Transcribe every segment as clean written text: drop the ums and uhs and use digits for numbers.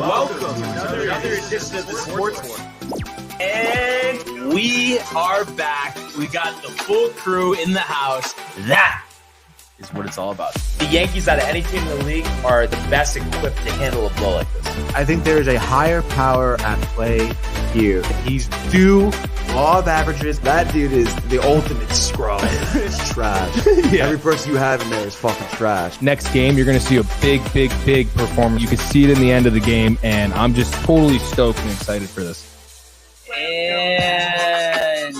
welcome to another edition of the Sports War. And we are back. We got the full crew in the house. That is what it's all about. The Yankees, out of any team in the league, are the best equipped to handle a blow like this. I think there is a higher power at play here. He's due law of averages. That dude is the ultimate scrub. It's trash. Yeah. Every person you have in there is fucking trash. Next game, you're going to see a big performance. You can see it in the end of the game, and I'm just totally stoked and excited for this. And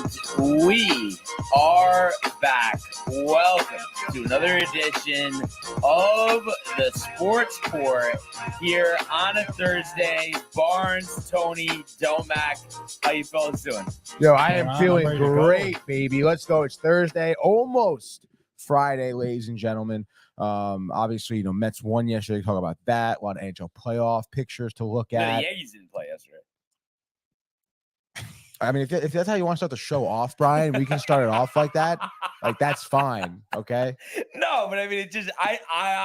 we are back. Welcome to another edition of the Sports Court here on a Thursday. Barnes, Tony, Domac, how you fellas doing? Yo, I am feeling great, baby. Let's go. It's Thursday, almost Friday, ladies and gentlemen. Obviously, Mets won yesterday. Talk about that. A lot of NHL playoff pictures to look at. No, the Yankees didn't play yesterday. I mean, if that's how you want to start the show off, Brian, we can start it off like that. Like, that's fine. Okay. No, but I mean, it just, I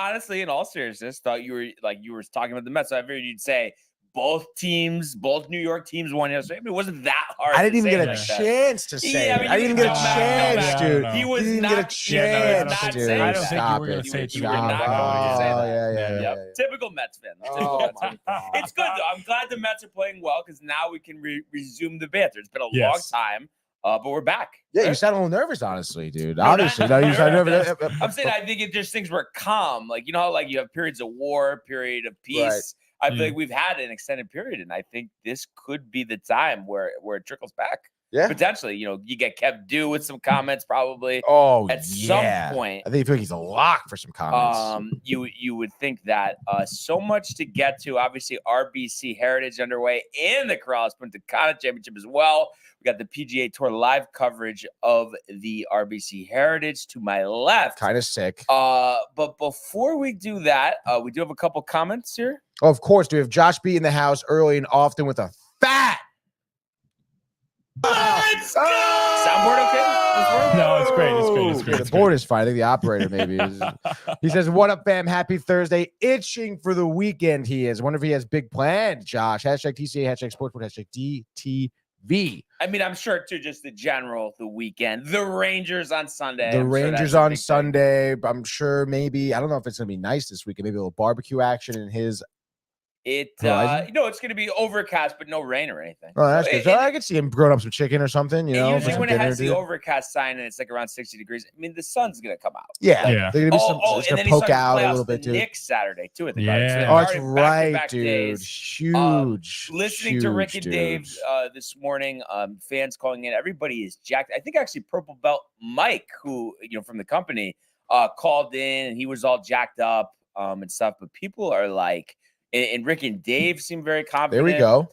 honestly, in all seriousness, thought you were talking about the Mets. So I figured you'd say both New York teams won yesterday. I mean, it wasn't that hard. I didn't even get a chance to say it. I didn't even get a chance, dude. He was not get a chance, dude. I don't think you were going to say it. You were not going to say that. Yeah. Typical Mets fan. It's good, though. I'm glad the Mets are playing well because now we can resume the banter. It's been a long time. But we're back. Yeah, you sound a little nervous, honestly, dude. Obviously, you sound nervous. I'm saying I think it just things were calm. Like, you know how like you have periods of war, period of peace. Right. I feel like we've had an extended period, and I think this could be the time where it trickles back. Yeah, potentially. You get kept due with some comments, probably. At some point, I think you feel like he's a lock for some comments. You would think that. So much to get to. Obviously, RBC Heritage underway, and the Corrales Punta Cana Championship as well. We got the PGA Tour live coverage of the RBC Heritage to my left. Kind of sick. But before we do that, we do have a couple comments here. Oh, of course, we have Josh B in the house early and often with a fat. Let's go! Soundboard okay? No, it's great. The board is fine. I think the operator maybe is. He says, "What up, fam? Happy Thursday. Itching for the weekend." He is. Wonder if he has big plans, Josh. Hashtag TCA, hashtag Sportsport, hashtag DTV. I mean, I'm sure too, just the weekend. The Rangers on Sunday. The Rangers on Sunday. I'm sure maybe, I don't know if it's going to be nice this weekend. Maybe a little barbecue action in his. It's going to be overcast, but no rain or anything. Oh, that's good. So I could see him growing up some chicken or something, Usually when it has the overcast sign and it's like around 60 degrees, I mean, the sun's going to come out. Yeah. They're going to be it's going to poke out a little bit, too. Knicks Saturday, too. That's right, dude. Huge. Listening to Rick and Dave this morning, fans calling in, everybody is jacked. I think actually Purple Belt Mike, who, from the company, called in and he was all jacked up and stuff. But people are like, and Rick and Dave seem very confident. There we go.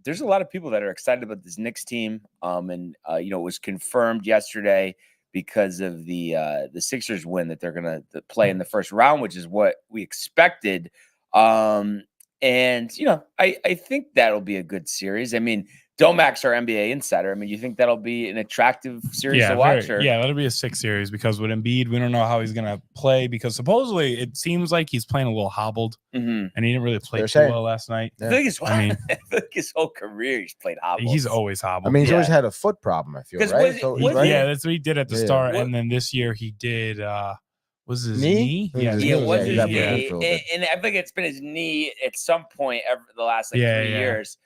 There's a lot of people that are excited about this Knicks team. And it was confirmed yesterday because of the Sixers win that they're going to play in the first round, which is what we expected. And I think that'll be a good series. I mean, Domac's our NBA insider. I mean, you think that'll be an attractive series to watch? That'll be a 6 series because with Embiid, we don't know how he's going to play because supposedly it seems like he's playing a little hobbled and he didn't really play too well last night. Yeah. I feel like his whole career he's played hobbled. He's always hobbled. I mean, he's always had a foot problem, I feel, right? Yeah, that's what he did at the start. And then this year he did was his knee? Yeah, it was his knee. And I think it's been his knee at some point the last 3 years.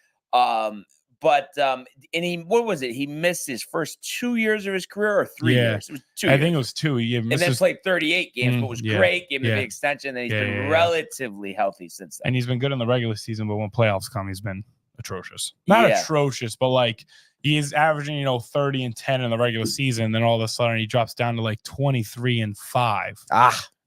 But what was it? He missed his first 2 years of his career or 3 years? It was 2 years. I think it was 2. And then played 38 games, but was great. Gave him a big extension. Then he's been relatively healthy since then. And he's been good in the regular season, but when playoffs come, he's been atrocious. Not atrocious, but like he's averaging, 30 and 10 in the regular season. Then all of a sudden he drops down to like 23 and 5.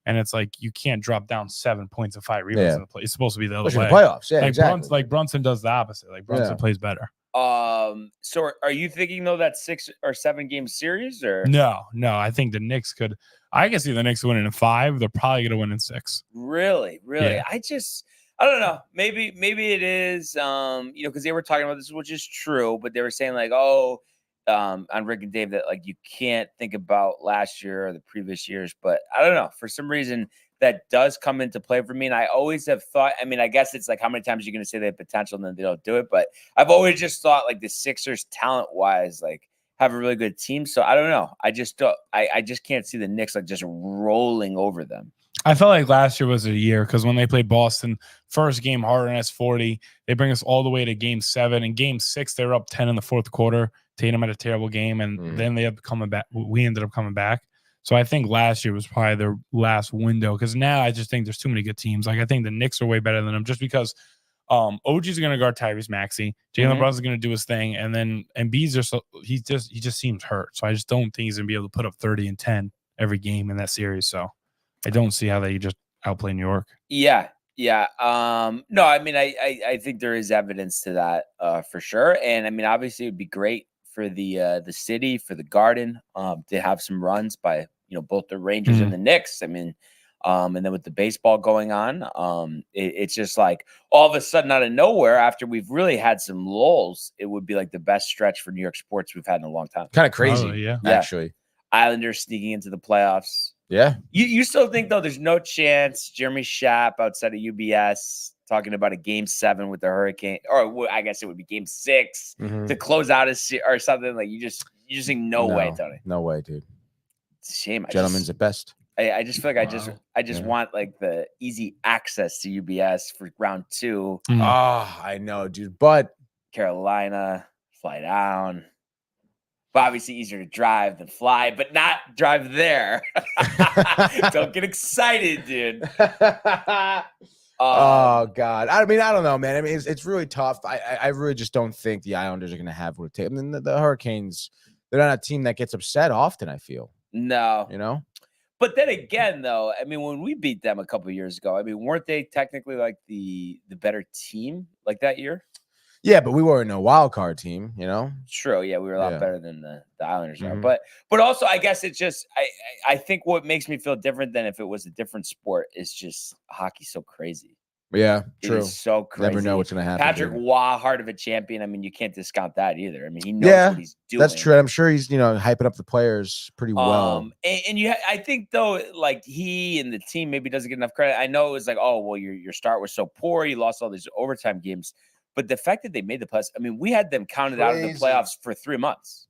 And it's like you can't drop down 7 points and 5 rebounds in the play. It's supposed to be the other way. Playoffs, exactly. Brunson does the opposite. Like Brunson plays better. So are you thinking though that 6 or 7 game series or no? I think the Knicks could. I can see the Knicks winning in 5. They're probably going to win in 6. Really? Yeah. I don't know. Maybe it is. Because they were talking about this, which is true, but they were saying like, on Rick and Dave that like you can't think about last year or the previous years, but I don't know. For some reason, that does come into play for me. And I always have thought, I mean, I guess it's like how many times you're going to say they have potential and then they don't do it. But I've always just thought like the Sixers talent wise, like have a really good team. So I don't know. I just don't, I just can't see the Knicks like just rolling over them. I felt like last year was a year because when they played Boston, first game Harden has 40. They bring us all the way to game 7. In game 6, they were up 10 in the fourth quarter. Tatum had a terrible game, and then they ended up coming back. We ended up coming back. So I think last year was probably their last window because now I just think there's too many good teams. Like I think the Knicks are way better than them just because OG's going to guard Tyrese Maxey. Jalen Brunson's going to do his thing, and then Embiid's he just seems hurt. So I just don't think he's going to be able to put up 30 and 10 every game in that series. So I don't see how they just outplay New York. Yeah. No, I mean, I think there is evidence to that for sure. And I mean, obviously it would be great for the city, for the Garden, to have some runs by, both the Rangers and the Knicks. I mean, and then with the baseball going on, it's just like all of a sudden out of nowhere, after we've really had some lulls, it would be like the best stretch for New York sports we've had in a long time. Kind of crazy, actually. Islanders sneaking into the playoffs. Yeah. You still think, though, there's no chance Jeremy Schaap outside of UBS talking about a game 7 with the Hurricane, or I guess it would be game 6 to close out or something like you just think no way, Tony. No way, dude. It's a shame. Gentlemen's at best. I just feel like I just want like the easy access to UBS for round 2. Oh, I know, dude. But Carolina, fly down. But obviously easier to drive than fly, but not drive there. Don't get excited, dude. Oh God. I mean, I don't know, man. I mean, it's really tough. I really just don't think the Islanders are going to have what it takes. I mean, the Hurricanes, they're not a team that gets upset often, I feel. No. But then again, though, I mean, when we beat them a couple of years ago, I mean, weren't they technically like the better team like that year? Yeah, but we weren't a wild card team, True. Yeah, we were a lot better than the Islanders are. But also, I guess it's just I think what makes me feel different than if it was a different sport is just hockey's so crazy. Yeah, true. It's so crazy. Never know what's going to happen. Patrick Waugh, heart of a champion. I mean, you can't discount that either. I mean, he knows what he's doing. That's true. I'm sure he's hyping up the players pretty well. And I think though, like he and the team maybe doesn't get enough credit. I know it was like, oh well, your start was so poor. You lost all these overtime games. But the fact that they made the playoffs, I mean, we had them counted out of the playoffs for 3 months.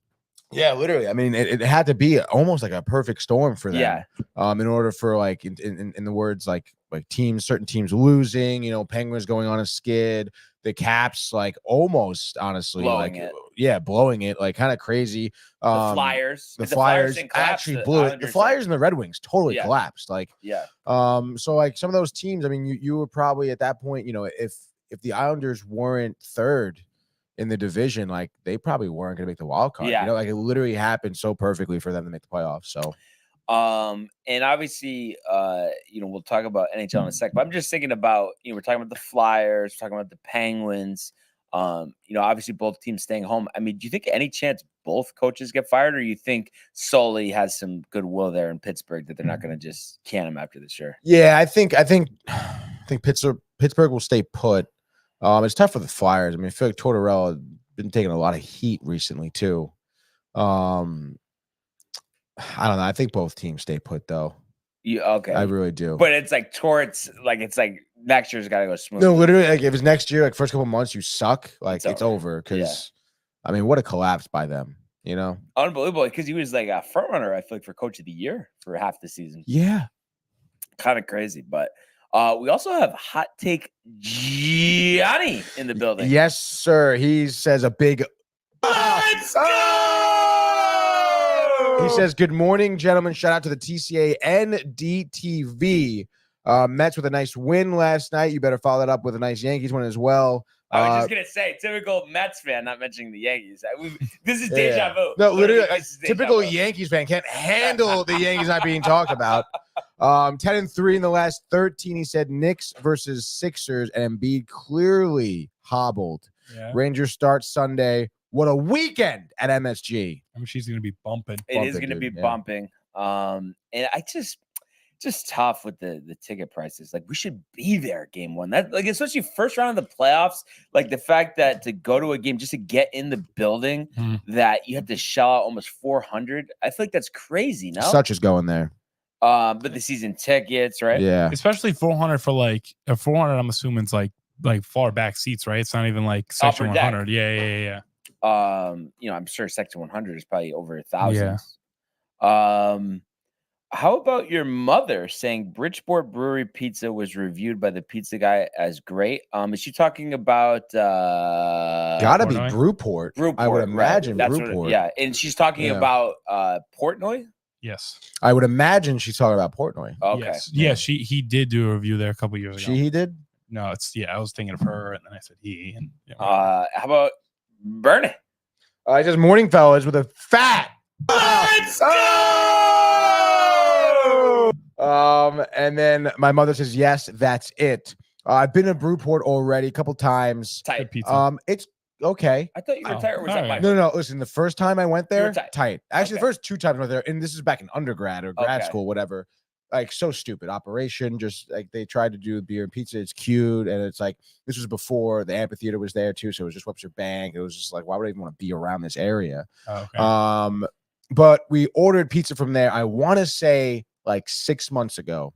Yeah, literally. I mean, it had to be almost like a perfect storm for them. Yeah. In order for like, in the words like certain teams losing, Penguins going on a skid, the Caps like almost honestly blowing it, like kind of crazy. The Flyers actually blew it. The Flyers and the Red Wings totally collapsed. Like, so like some of those teams, I mean, you were probably at that point, if the Islanders weren't 3rd in the division, like they probably weren't going to make the wild card. Yeah. Like it literally happened so perfectly for them to make the playoffs. So, and obviously, we'll talk about NHL in a sec, but I'm just thinking about, we're talking about the Flyers, we're talking about the Penguins, obviously both teams staying home. I mean, do you think any chance both coaches get fired, or you think Sully has some goodwill there in Pittsburgh that they're not going to just can him after this year? Yeah, I think Pittsburgh will stay put. It's tough for the Flyers. I mean, I feel like Tortorella has been taking a lot of heat recently too. I don't know. I think both teams stay put though. Okay. I really do. But it's like it's like next year's got to go smooth. No, literally, like if it's next year, like first couple months you suck, like it's over. Because I mean, what a collapse by them. Unbelievable. Because he was like a front runner, I feel like, for coach of the year for half the season. Yeah. Kind of crazy, but. We also have Hot Take Gianni in the building. Yes, sir. He says a big let's go! He says, good morning, gentlemen. Shout out to the TCA NDTV. Mets with a nice win last night. You better follow that up with a nice Yankees win as well. I was just going to say, typical Mets fan not mentioning the Yankees. This is deja vu. No, literally, typical Yankees fan can't handle the Yankees not being talked about. 10-3 in the last 13. He said Knicks versus Sixers, and Embiid clearly hobbled. Yeah. Rangers start Sunday. What a weekend at MSG. I mean, she's going to be bumping. It is going to be bumping. And I just tough with the ticket prices. Like we should be there game 1. That like especially first round of the playoffs. Like the fact that to go to a game just to get in the building that you have to shell out almost $400. I feel like that's crazy. No, Such is going there. But the season tickets, right? Yeah. Especially 400 for like 400. I'm assuming it's like far back seats, right? It's not even like section 100. Yeah. I'm sure section 100 is probably over 1,000. How about your mother saying Bridgeport Brewery pizza was reviewed by the pizza guy as great? Is she talking about gotta be Brewport? I would imagine Brewport. And she's talking about Portnoy. Yes, I would imagine she's talking about Portnoy. Okay, he did do a review there a couple years ago. He did. No, I was thinking of her, and then I said he. And how about Bernie? It says morning fellas with a fat. Let's go! And then my mother says, yes, that's it. I've been to Brewport already a couple times. Tight pizza. It's okay. I thought you were tight. Or was that my No. Listen, the first time I went there, tight. Actually, Okay. the first 2 times I went there, and this is back in undergrad or grad school, whatever. Like, so stupid operation. Just like they tried to do beer and pizza. It's cute, and it's like this was before the amphitheater was there too. So it was just Webster Bank. It was just like, why would I even want to be around this area? Okay. But we ordered pizza from there. I want to say like 6 months ago,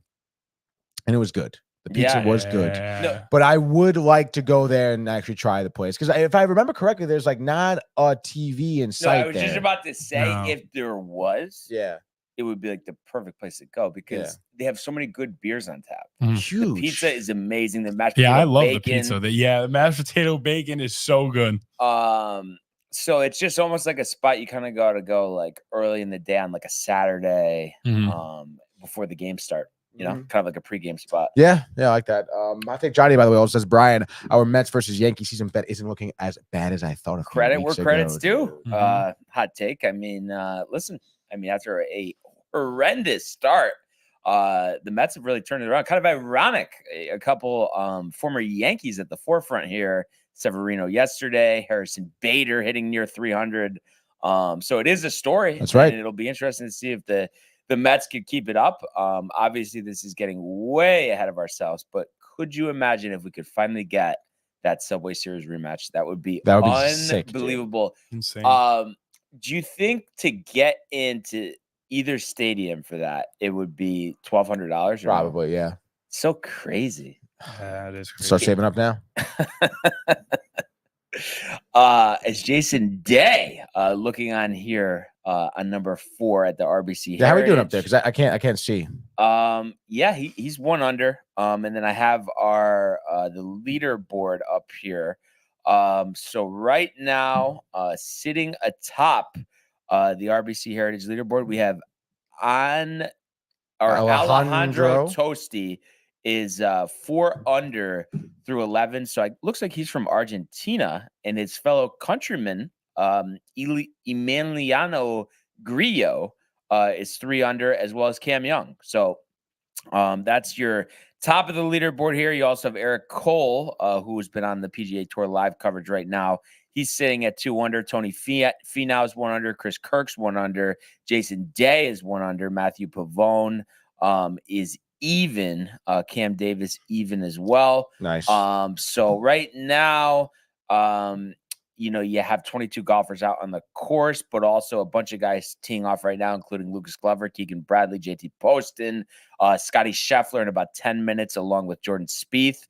and it was good. The pizza was good. No. But I would like to go there and actually try the place because if I remember correctly, there's like not a TV in sight. I was just about to say if there was, it would be like the perfect place to go because they have so many good beers on tap. Huge. The pizza is amazing. The mashed potato I love bacon. the pizza. The mashed potato bacon is so good. So it's just almost like a spot you kind of got to go like early in the day on like a Saturday, before the games start. You know, kind of like a pregame spot. Yeah, I like that. I think Johnny, by the way, also says, Brian, our Mets versus Yankees season bet isn't looking as bad as I thought. Credit where credit's due. Hot take. I mean, listen. I mean, after a horrendous start, the Mets have really turned it around. Kind of ironic. A couple former Yankees at the forefront here. Severino yesterday. Harrison Bader hitting near 300. So it is a story. That's right. And it'll be interesting to see if the Mets could keep it up. Obviously, this is getting way ahead of ourselves, but could you imagine if we could finally get that Subway Series rematch? That would be unbelievable. Sick, insane. Do you think to get into either stadium for that, it would be $1,200? Probably, yeah. So crazy. That is crazy. Start saving up now. As Jason Day looking on here on number 4 at the RBC. Yeah, how are we doing up there? Because I can't see. He's 1 under. And then I have our the leaderboard up here. So right now, sitting atop the RBC Heritage leaderboard, we have on our Alejandro Tosti is 4 under through 11. So it looks like he's from Argentina, and his fellow countryman, Emiliano Grillo, is 3 under, as well as Cam Young. So that's your top of the leaderboard here. You also have Eric Cole, who has been on the PGA Tour live coverage right now. He's sitting at 2 under. Tony Finau is 1 under. Chris Kirk's 1 under. Jason Day is 1 under. Matthew Pavone is even. Cam Davis even as well. Nice. So right now, you have 22 golfers out on the course, but also a bunch of guys teeing off right now, including Lucas Glover, Keegan Bradley, JT Poston, Scotty Scheffler in about 10 minutes, along with Jordan Spieth.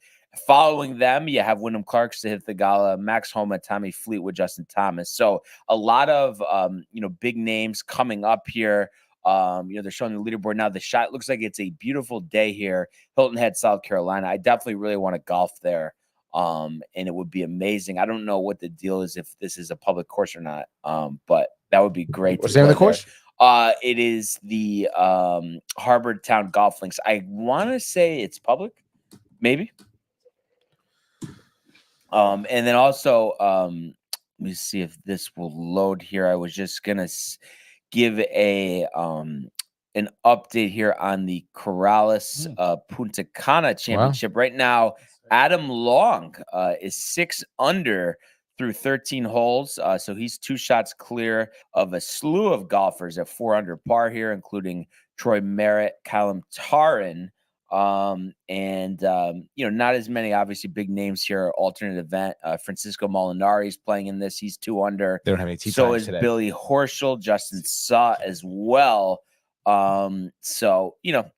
Following them, you have Wyndham Clark, Sahith Theegala, Max Homa, Tommy Fleetwood, Justin Thomas. So a lot of big names coming up here. They're showing the leaderboard now. The shot looks like it's a beautiful day here. Hilton Head, South Carolina. I definitely really want to golf there. And it would be amazing. I don't know what the deal is if this is a public course or not. But that would be great. What's the name of the course? It is the Harbor Town Golf Links. I want to say it's public, maybe. And then also, let me see if this will load here. I was just gonna give an update here on the Corrales Punta Cana Championship. Wow. Right now, Adam Long is 6 under through 13 holes. So he's 2 shots clear of a slew of golfers at 4 under par here, including Troy Merritt, Callum Tarran, not as many obviously big names here. Alternate event. Francisco Molinari is playing in this. He's 2 under. They don't have any tee so times is today. Billy Horschel, Justin Suh as well. So,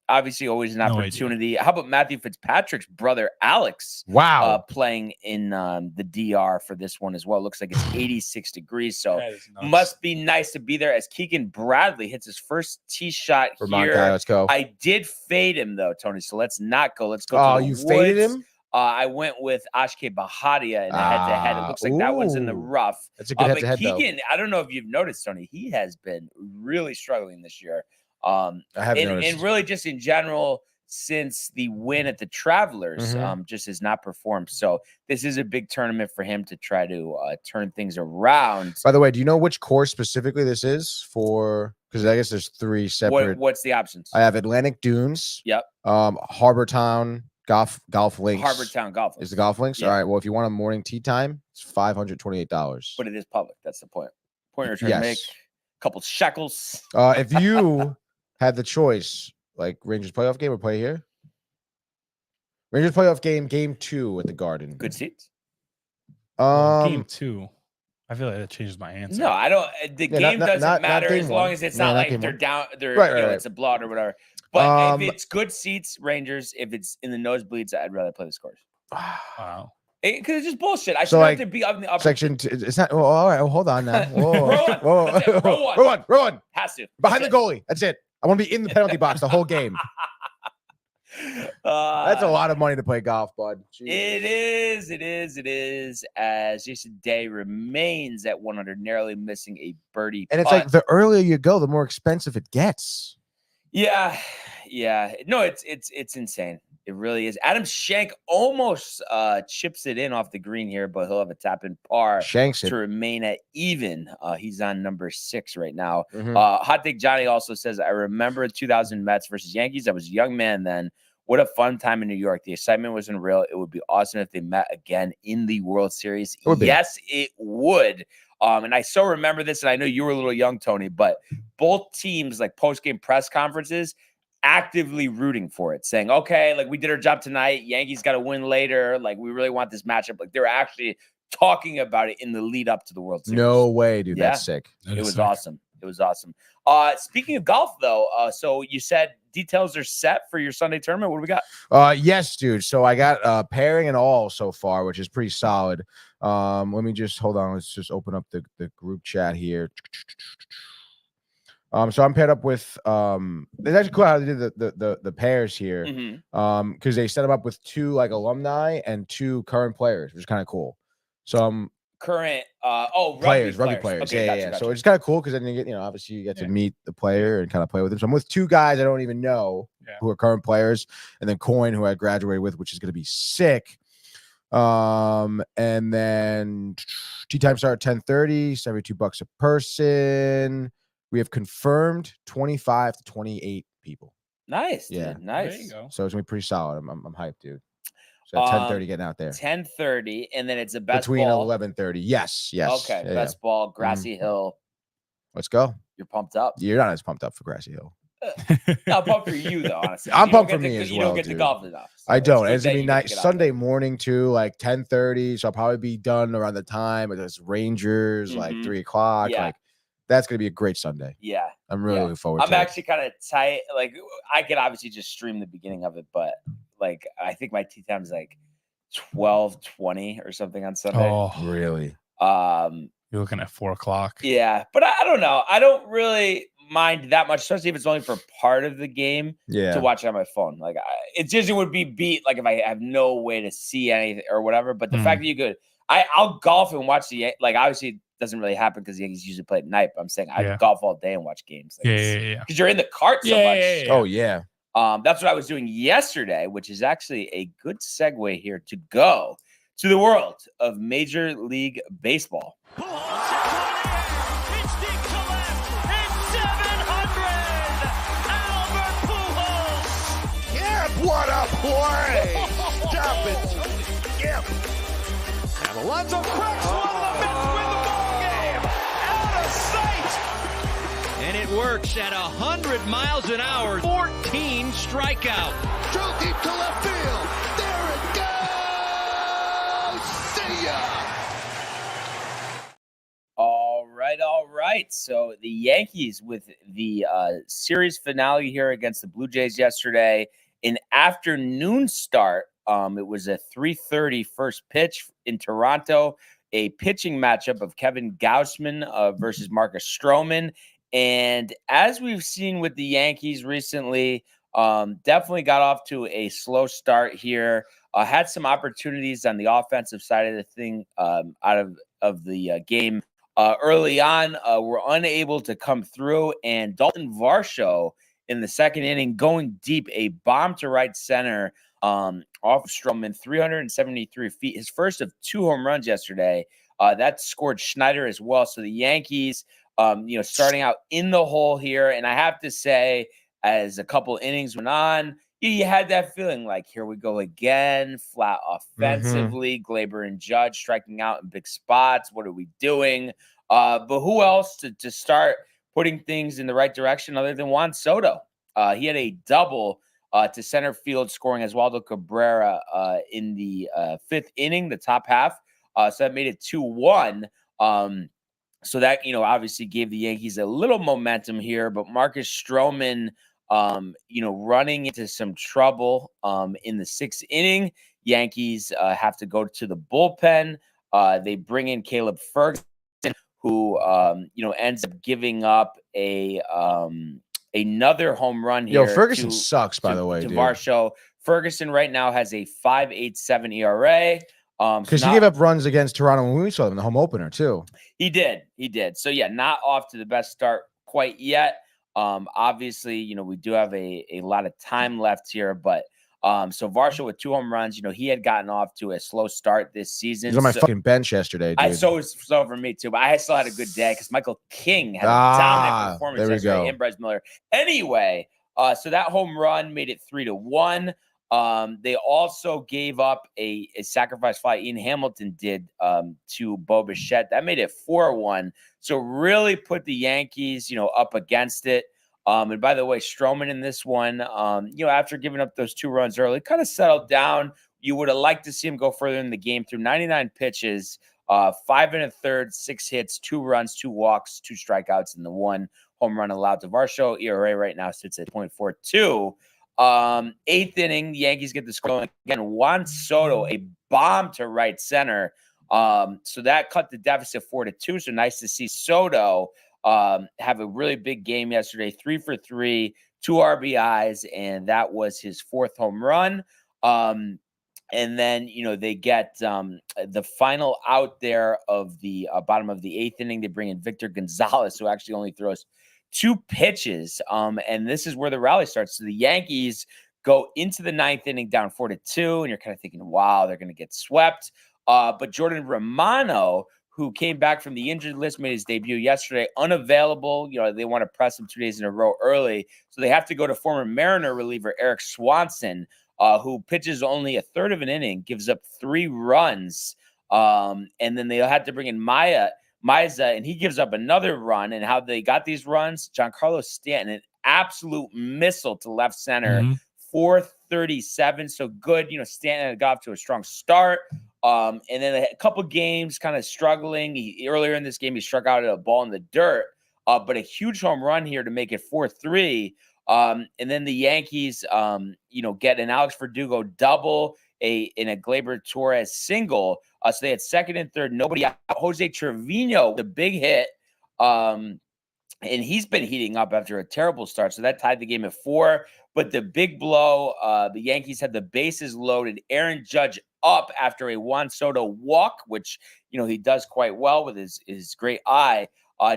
obviously always an opportunity. How about Matthew Fitzpatrick's brother, Alex? Wow. Playing in the DR for this one as well. Looks like it's 86 degrees. So must be nice to be there as Keegan Bradley hits his first tee shot here. Let's go. I did fade him though, Tony. So let's not go. Let's go. Oh, you faded him? I went with Ashke Bahadia in a head-to-head. It looks like that one's in the rough. That's a good head-to-head, Keegan, I don't know if you've noticed, Tony, he has been really struggling this year. I have noticed. And really just in general, since the win at the Travelers, just has not performed. So this is a big tournament for him to try to turn things around. By the way, do you know which course specifically this is for? Because I guess there's 3 separate. What's the options? I have Atlantic Dunes. Yep. Harbor Town. Golf Links. Harbor Town Golf Links. Is the Golf Links? Yeah. All right. Well, if you want a morning tee time, it's $528. But it is public. That's the point. Point you're trying to make. A couple shekels. If you had the choice, like Rangers playoff game or play here? Rangers playoff game 2 at the Garden. Good seats. Game 2. I feel like that changes my answer. No, I don't. The game doesn't matter as long as it's not like they're down. Right. It's a blowout or whatever. But if it's good seats, Rangers. If it's in the nosebleeds, I'd rather play the Scores. Wow. Because it's just bullshit. I should have to be up in the upper section. It's not. Well, all right. Well, hold on now. Whoa. Row one. Has to behind the goalie. That's it. I want to be in the penalty box the whole game. That's a lot of money to play golf, bud. Jeez. It is. As Jason Day remains at 100, narrowly missing a birdie. And it's like the earlier you go, the more expensive it gets. Yeah. No, it's insane. It really is. Adam Schenk almost chips it in off the green here, but he'll have a tap in par to remain at even. He's on number 6 right now. Hot Take Johnny also says, I remember 2000 Mets versus Yankees. I was a young man then. What a fun time in New York. The excitement was unreal. It would be awesome if they met again in the World Series. Yes, it would. And I so remember this, and I know you were a little young, Tony, but both teams, like post-game press conferences, actively rooting for it, saying, okay, like we did our job tonight. Yankees got to win later. Like we really want this matchup. Like they're actually talking about it in the lead up to the World Series. No way, dude. That's sick. It was awesome. It was awesome. Speaking of golf, though, so you said details are set for your Sunday tournament. What do we got? Yes, dude. So I got pairing and all so far, which is pretty solid. Let me just hold on. Let's just open up the group chat here. So I'm paired up with it's actually cool how they did the pairs here. Because they set them up with 2 like alumni and 2 current players, which is kind of cool. So current rugby players. Okay, gotcha. So it's kind of cool because then you get, obviously you get to meet the player and kind of play with him. So I'm with 2 guys I don't even know who are current players, and then Coin, who I graduated with, which is going to be sick. And then tee time start at 10:30, $72 a person. We have confirmed 25 to 28 people. Nice. Yeah. Dude. Nice. There you go. So it's gonna be pretty solid. I'm hyped, dude. So 10:30 getting out there. 10:30, and then it's a best between ball. 11:30. Yes. Okay. Best ball, Grassy Hill. Let's go. You're pumped up. You're not as pumped up for Grassy Hill. I'm pumped for you though, honestly. I'm pumped for me as well. You don't get to golf enough. So I don't. It's gonna be nice. Sunday morning too, like 10:30. So I'll probably be done around the time with this Rangers, like 3 o'clock. Yeah. Like that's gonna be a great Sunday. Yeah. I'm really looking forward to it. I'm actually kind of tight. Like I could obviously just stream the beginning of it, but like I think my tee time is like 12:20 or something on Sunday. Oh, really? You're looking at 4 o'clock. Yeah, but I don't know. I don't really mind that much, especially if it's only for part of the game. To watch it on my phone. Like it just would be beat. Like if I have no way to see anything or whatever. But the fact that you could, I'll golf and watch like obviously it doesn't really happen because the Yankees usually play at night. But I'm saying I golf all day and watch games. Like because you're in the cart so much. Oh yeah. That's what I was doing yesterday, which is actually a good segue here to go to the world of Major League Baseball. What a play! Stop it! Yep. And Alonso cracks one. The Mets win the ball game. Out of sight. And it works at 100 miles an hour. 14 strikeout. Drove deep to left field. There it goes. See ya. All right. So the Yankees with the series finale here against the Blue Jays yesterday, an afternoon start. It was a 3:30 first pitch in Toronto, a pitching matchup of Kevin Gausman versus Marcus Stroman. And as we've seen with the Yankees recently, definitely got off to a slow start here. Had some opportunities on the offensive side of the thing out of the game early on. Were unable to come through, and Dalton Varsho in the second inning going deep, a bomb to right center off of Stroman, 373 feet. His first of 2 home runs yesterday. That scored Schneider as well. So the Yankees, starting out in the hole here. And I have to say, as a couple innings went on, you had that feeling like, here we go again, flat offensively. Gleyber and Judge striking out in big spots. What are we doing? But who else to start putting things in the right direction other than Juan Soto? He had a double to center field, scoring Oswaldo Cabrera in the 5th inning, the top half. So that made it 2-1. So that, obviously gave the Yankees a little momentum here. But Marcus Stroman, running into some trouble in the 6th inning. Yankees have to go to the bullpen. They bring in Caleb Ferguson, who ends up giving up another home run here. Ferguson sucks, by the way, to dude. Varsho. Ferguson right now has a 5.87 ERA. Because he gave up runs against Toronto when we saw them in the home opener too. He did. So yeah, not off to the best start quite yet. Obviously, we do have a lot of time left here, but so Varsho with 2 home runs, he had gotten off to a slow start this season. He's on my fucking bench yesterday, dude. So for me too, but I still had a good day because Michael King had a dominant performance yesterday and Bryce Miller. Anyway, so that home run made it 3-1. They also gave up a sacrifice fly Ian Hamilton did to Bo Bichette. That made it 4-1. So really put the Yankees, up against it. And by the way, Stroman in this one, after giving up those 2 runs early, kind of settled down. You would have liked to see him go further in the game through 99 pitches, 5 1/3, 6 hits, 2 runs, 2 walks, 2 strikeouts, and the 1 home run allowed to Varsho. ERA right now sits at 0.42. 8th inning, the Yankees get the score again. Juan Soto, a bomb to right center. So that cut the deficit 4-2. So nice to see Soto have a really big game yesterday. 3 for 3, 2 RBIs, and that was his 4th home run. And then, they get the final out there of the bottom of the 8th inning. They bring in Victor Gonzalez, who actually only throws 2 pitches. And this is where the rally starts. So the Yankees go into the 9th inning down 4-2, and you're kind of thinking, wow, they're going to get swept. But Jordan Romano, who came back from the injured list, made his debut yesterday, unavailable. They want to press him 2 days in a row early. So they have to go to former Mariner reliever Eric Swanson, who pitches only 1/3 of an inning, gives up 3 runs. And then they had to bring in Maiza, and he gives up another run. And how they got these runs, Giancarlo Stanton, an absolute missile to left center, 437. So good. Stanton had got off to a strong start. And then a couple games kind of struggling. Earlier in this game, he struck out at a ball in the dirt, but a huge home run here to make it 4-3. And then the Yankees, get an Alex Verdugo double, in a Gleyber Torres single. So they had 2nd and 3rd, nobody out. Jose Trevino, the big hit. And he's been heating up after a terrible start. So that tied the game at 4. But the big blow, the Yankees had the bases loaded. Aaron Judge up after a Juan Soto walk, which, he does quite well with his great eye.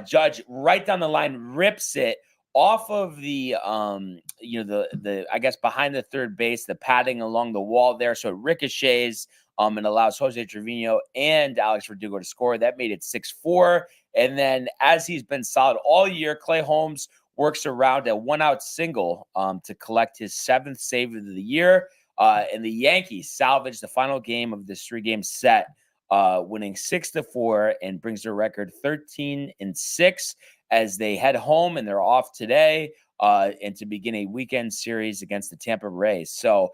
Judge right down the line rips it off of the I guess behind the third base, the padding along the wall there. So it ricochets and allows Jose Trevino and Alex Verdugo to score. That made it 6-4. And then, as he's been solid all year, Clay Holmes works around a 1-out single to collect his 7th save of the year. And the Yankees salvage the final game of this 3-game set, winning 6-4, and brings their record 13-6 as they head home, and they're off today and to begin a weekend series against the Tampa Rays. So,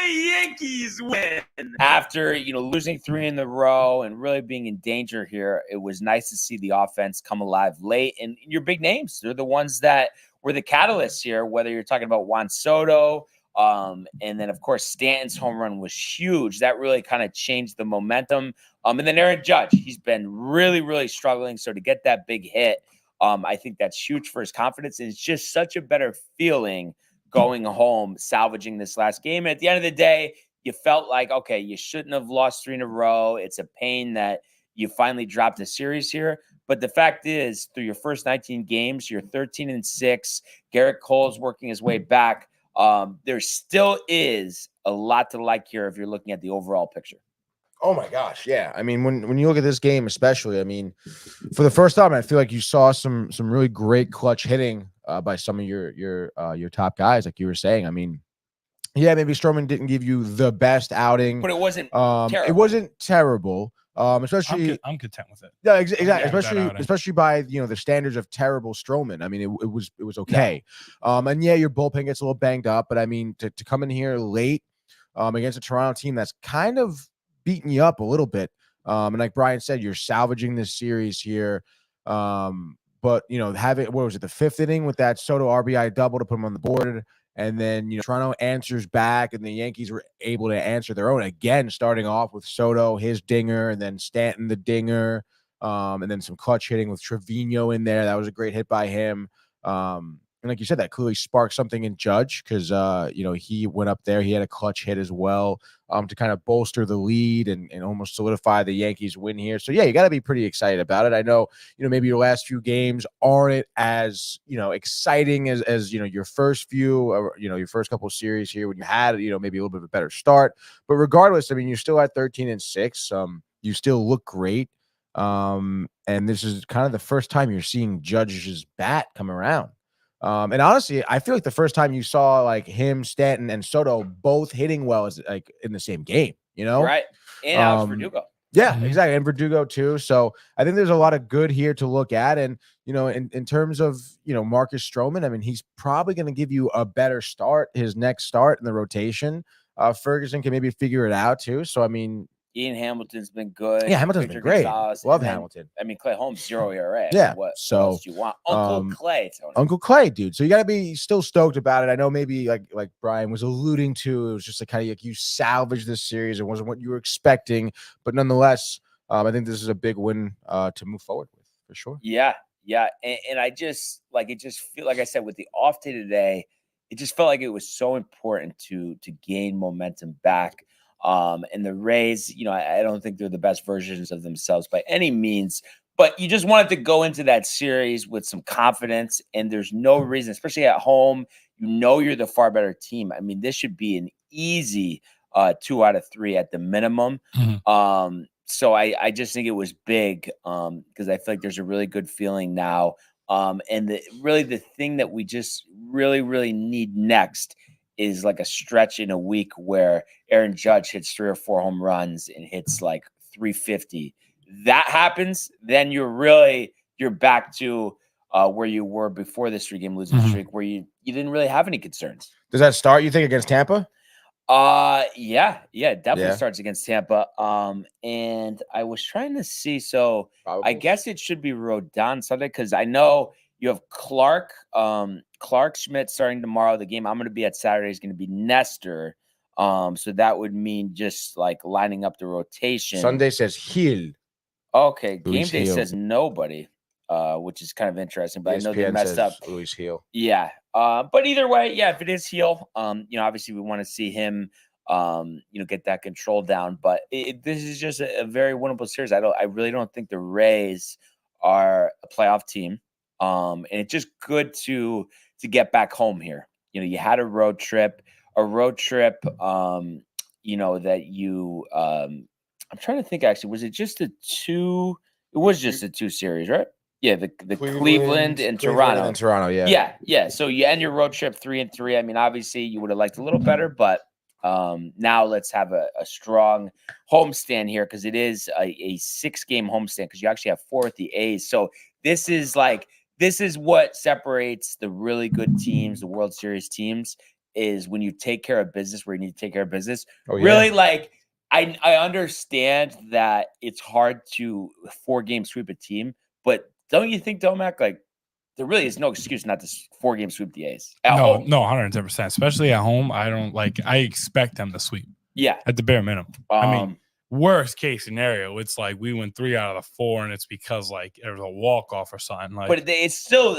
Yankees win. After, losing 3 in a row and really being in danger here, it was nice to see the offense come alive late. And your big names, they're the ones that were the catalysts here, whether you're talking about Juan Soto, and then, of course, Stanton's home run was huge. That really kind of changed the momentum. And then Aaron Judge, he's been really, really struggling. So to get that big hit, I think that's huge for his confidence. And it's just such a better feeling going home, salvaging this last game. And at the end of the day, you felt like, okay, you shouldn't have lost 3 in a row. It's a pain that you finally dropped a series here. But the fact is, through your first 19 games, you're 13-6. Garrett Cole's working his way back. There still is a lot to like here if you're looking at the overall picture. Oh my gosh, yeah. I mean, when you look at this game, especially, I mean, for the first time, I feel like you saw some really great clutch hitting by some of your top guys, like you were saying. I mean, yeah, maybe Stroman didn't give you the best outing, but it wasn't terrible. It wasn't terrible. Especially, I'm content with it. Yeah, exactly. Especially by the standards of terrible Stroman. I mean, it was okay. Yeah. And yeah, your bullpen gets a little banged up, but I mean, to come in here late against a Toronto team that's kind of beating you up a little bit. And like Brian said, you're salvaging this series here. But having, what was it, the 5th inning with that Soto RBI double to put him on the board. And then, Toronto answers back, and the Yankees were able to answer their own again, starting off with Soto, his dinger, and then Stanton, the dinger, and then some clutch hitting with Trevino in there. That was a great hit by him. And like you said, that clearly sparked something in Judge because, he went up there. He had a clutch hit as well to kind of bolster the lead and almost solidify the Yankees win here. So, yeah, you got to be pretty excited about it. I know, maybe your last few games aren't as, exciting as your first few or, your first couple of series here when you had, maybe a little bit of a better start. But regardless, I mean, you're still at 13-6. You still look great. And this is kind of the first time you're seeing Judge's bat come around. And honestly, I feel like the first time you saw like him, Stanton, and Soto both hitting well is like in the same game, Right. And Alex Verdugo. Yeah, exactly. And Verdugo too. So I think there's a lot of good here to look at. And, in terms of, Marcus Stroman, I mean, he's probably going to give you a better start, his next start in the rotation. Ferguson can maybe figure it out too. So, I mean, Ian Hamilton's been good. Yeah, Hamilton's been great. Love Hamilton. I mean, Clay Holmes, 0 ERA. Yeah. What so, else do you want? Uncle Clay, Tony. Uncle Clay, dude. So you got to be still stoked about it. I know maybe like Brian was alluding to, it was just kind of like you salvaged this series. It wasn't what you were expecting, but nonetheless, I think this is a big win to move forward with for sure. Yeah. Yeah. And I just feel like I said with the off day today, it just felt like it was so important to gain momentum back. And the Rays, I don't think they're the best versions of themselves by any means, but you just wanted to go into that series with some confidence, and there's no reason, especially at home, you're the far better team. I mean, this should be an easy 2 out of 3 at the minimum. Mm-hmm. So I just think it was big because I feel like there's a really good feeling now. And the thing that we just really, really need next is like a stretch in a week where Aaron Judge hits 3 or 4 home runs and hits like 350. That happens, then you're back to where you were before this 3-game losing streak, where you didn't really have any concerns. Does that start, you think, against Tampa? Yeah, definitely starts against Tampa. And I was trying to see, so I guess it should be Rodon Sunday because I know you have Clark Schmidt starting tomorrow. The game I'm going to be at Saturday is going to be Nestor. So that would mean just like lining up the rotation. Sunday says Hill. Okay, game day says nobody, which is kind of interesting. But ESPN, I know they messed up. Luis Hill. Yeah. But either way, yeah, if it is Hill, obviously we want to see him, get that control down. But this is just a very winnable series. I really don't think the Rays are a playoff team. And it's just good to get back home here. You had a road trip, that you, I'm trying to think actually, was it just a 2? It was just a 2 series, right? Yeah. The Cleveland and Toronto. And Toronto. Yeah. Yeah. So you end your road trip 3-3. I mean, obviously you would have liked a little better, but now let's have a strong homestand here. Cause it is a 6-game homestand. Cause you actually have 4 at the A's. So this is what separates the really good teams, the World Series teams, is when you take care of business where you need to take care of business. Oh, yeah. Really, like I understand that it's hard to 4-game sweep a team, but don't you think, Domac, like there really is no excuse not to 4-game sweep the A's at home? No, 110%. Especially at home, I expect them to sweep. Yeah, at the bare minimum. I mean, worst case scenario, it's like we win 3 out of the 4, and it's because like there was a walk off or something. Like, but it still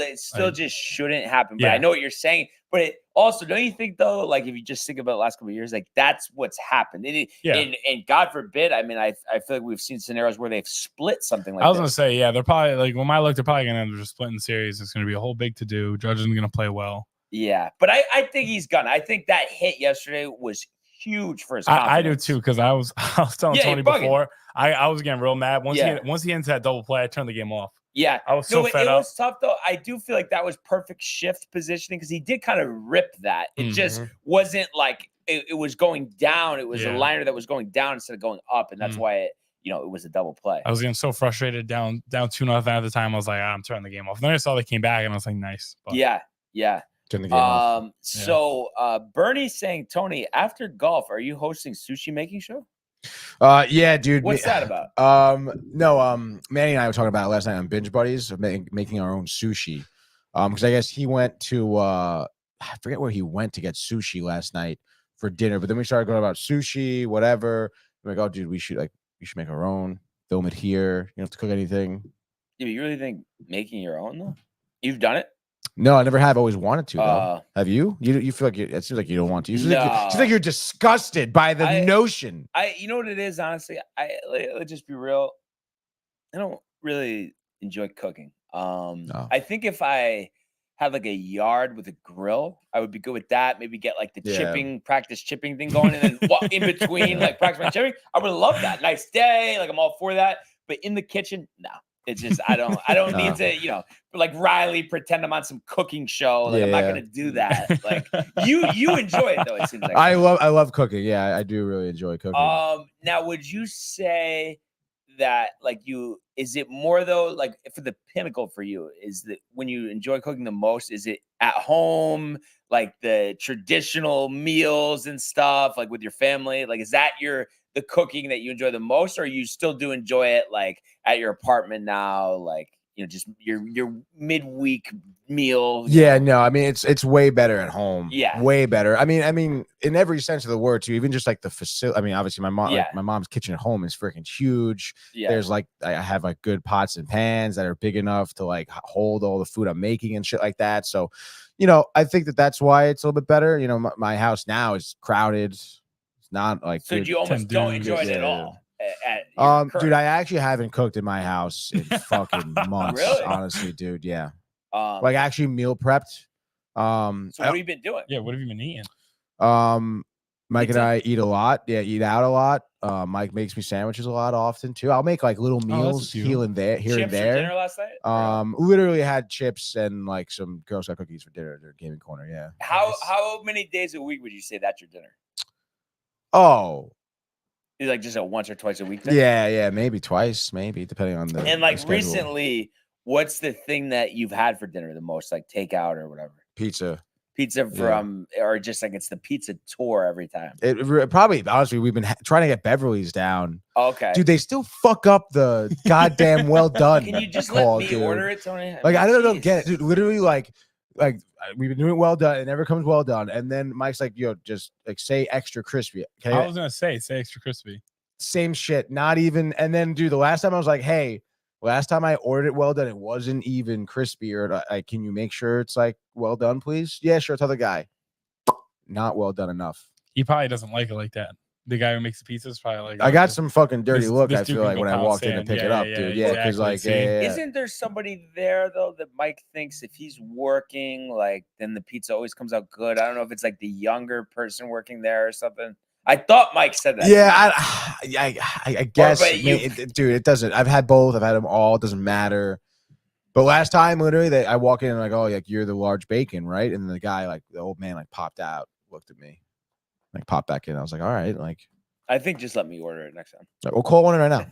just shouldn't happen. But I know what you're saying. But it also, don't you think though, like if you just think about the last couple of years, like that's what's happened. And God forbid, I mean, I feel like we've seen scenarios where they've split something like that. I was gonna say, yeah, they're probably like when I look, they're probably gonna end up just splitting the series. It's gonna be a whole big to do. Judge isn't gonna play well. Yeah, but I think he's gonna. I think that hit yesterday was huge for his confidence. I do too, because I was telling Tony before. I was getting real mad once he into that double play. I turned the game off. Yeah, I was so fed up. It was tough though. I do feel like that was perfect shift positioning because he did kind of rip that. It just wasn't like it was going down. It was a liner that was going down instead of going up, and that's why it was a double play. I was getting so frustrated down 2-0 at the time. I was like, I'm turning the game off. And then I saw they came back, and I was like, nice. But, yeah. Turn the game off. So Bernie's saying, Tony, after golf, are you hosting sushi making show? Yeah, dude. What's that about? Manny and I were talking about it last night on Binge Buddies of making our own sushi. Because I guess he went to I forget where he went to get sushi last night for dinner, but then we started going about sushi, whatever. I'm like, oh, dude, we should make our own, film it here. You don't have to cook anything. Yeah, but you really think making your own though? You've done it? No, I never have. Always wanted to. Though. Have you? You feel like it seems like you don't want to. You seems like you're disgusted by the notion. You know what it is, honestly. Let's just be real. I don't really enjoy cooking. No. I think if I had like a yard with a grill, I would be good with that. Maybe get like the practice chipping thing going, and then walk in between, like practice my chipping. I would love that. Nice day, like I'm all for that. But in the kitchen, no. It's just I don't need to, like Riley pretend I'm on some cooking show. Like I'm not gonna do that. Like you enjoy it though, it seems like. I love cooking. Yeah, I do really enjoy cooking. Now would you say that is it more though, like for the pinnacle for you, is that when you enjoy cooking the most, is it at home, like the traditional meals and stuff, like with your family? Like is that the cooking that you enjoy the most, or you still do enjoy it like at your apartment now, like just your midweek meal? Yeah, no, I mean it's way better at home. Yeah, way better. I mean in every sense of the word too. Even just like the facility. I mean, obviously my mom, my mom's kitchen at home is freaking huge. Yeah, there's like I have like good pots and pans that are big enough to like hold all the food I'm making and shit like that. So, I think that's why it's a little bit better. My house now is crowded. Not like so. You almost don't enjoy it at all. Dude, I actually haven't cooked in my house in fucking months. Really? Honestly, dude. Yeah. Like actually meal prepped. So what have you been doing? Yeah, what have you been eating? Mike and I eat a lot. Yeah, eat out a lot. Mike makes me sandwiches a lot often too. I'll make like little meals here and there. Chips for dinner last night? Literally had chips and like some Girl Scout cookies for dinner at their gaming corner. Yeah. How many days a week would you say that's your dinner? Oh. Is like just a once or twice a week thing? Yeah, maybe twice, maybe depending on the and like schedule. Recently, what's the thing that you've had for dinner the most, like takeout or whatever? Pizza from or just like it's the pizza tour every time. It probably, honestly, we've been trying to get Beverly's down. Okay, dude, they still fuck up the goddamn well done. Can you just let me order it, Tony? Like I don't get it, dude. Literally, like we've been doing well done. It never comes well done. And then Mike's like, yo, just like say extra crispy. Okay. I was gonna say extra crispy. Same shit. Not even. And then, dude, the last time I was like, hey, last time I ordered it well done, it wasn't even crispy. Or like, can you make sure it's like well done, please? Yeah, sure. Tell the guy. Not well done enough. He probably doesn't like it like that. The guy who makes the pizzas probably like. I got some fucking dirty look. I feel like when I walked in to pick it up, dude. Yeah, because isn't there somebody there though that Mike thinks if he's working, like then the pizza always comes out good? I don't know if it's like the younger person working there or something. I thought Mike said that. Yeah, I guess, dude. It doesn't. I've had both. I've had them all. It doesn't matter. But last time, literally, I walk in and like, oh, like you're the large bacon, right? And then the guy, like the old man, like popped out, looked at me. Like pop back in. I was like, all right, like I think just let me order it next time. We'll call one right now.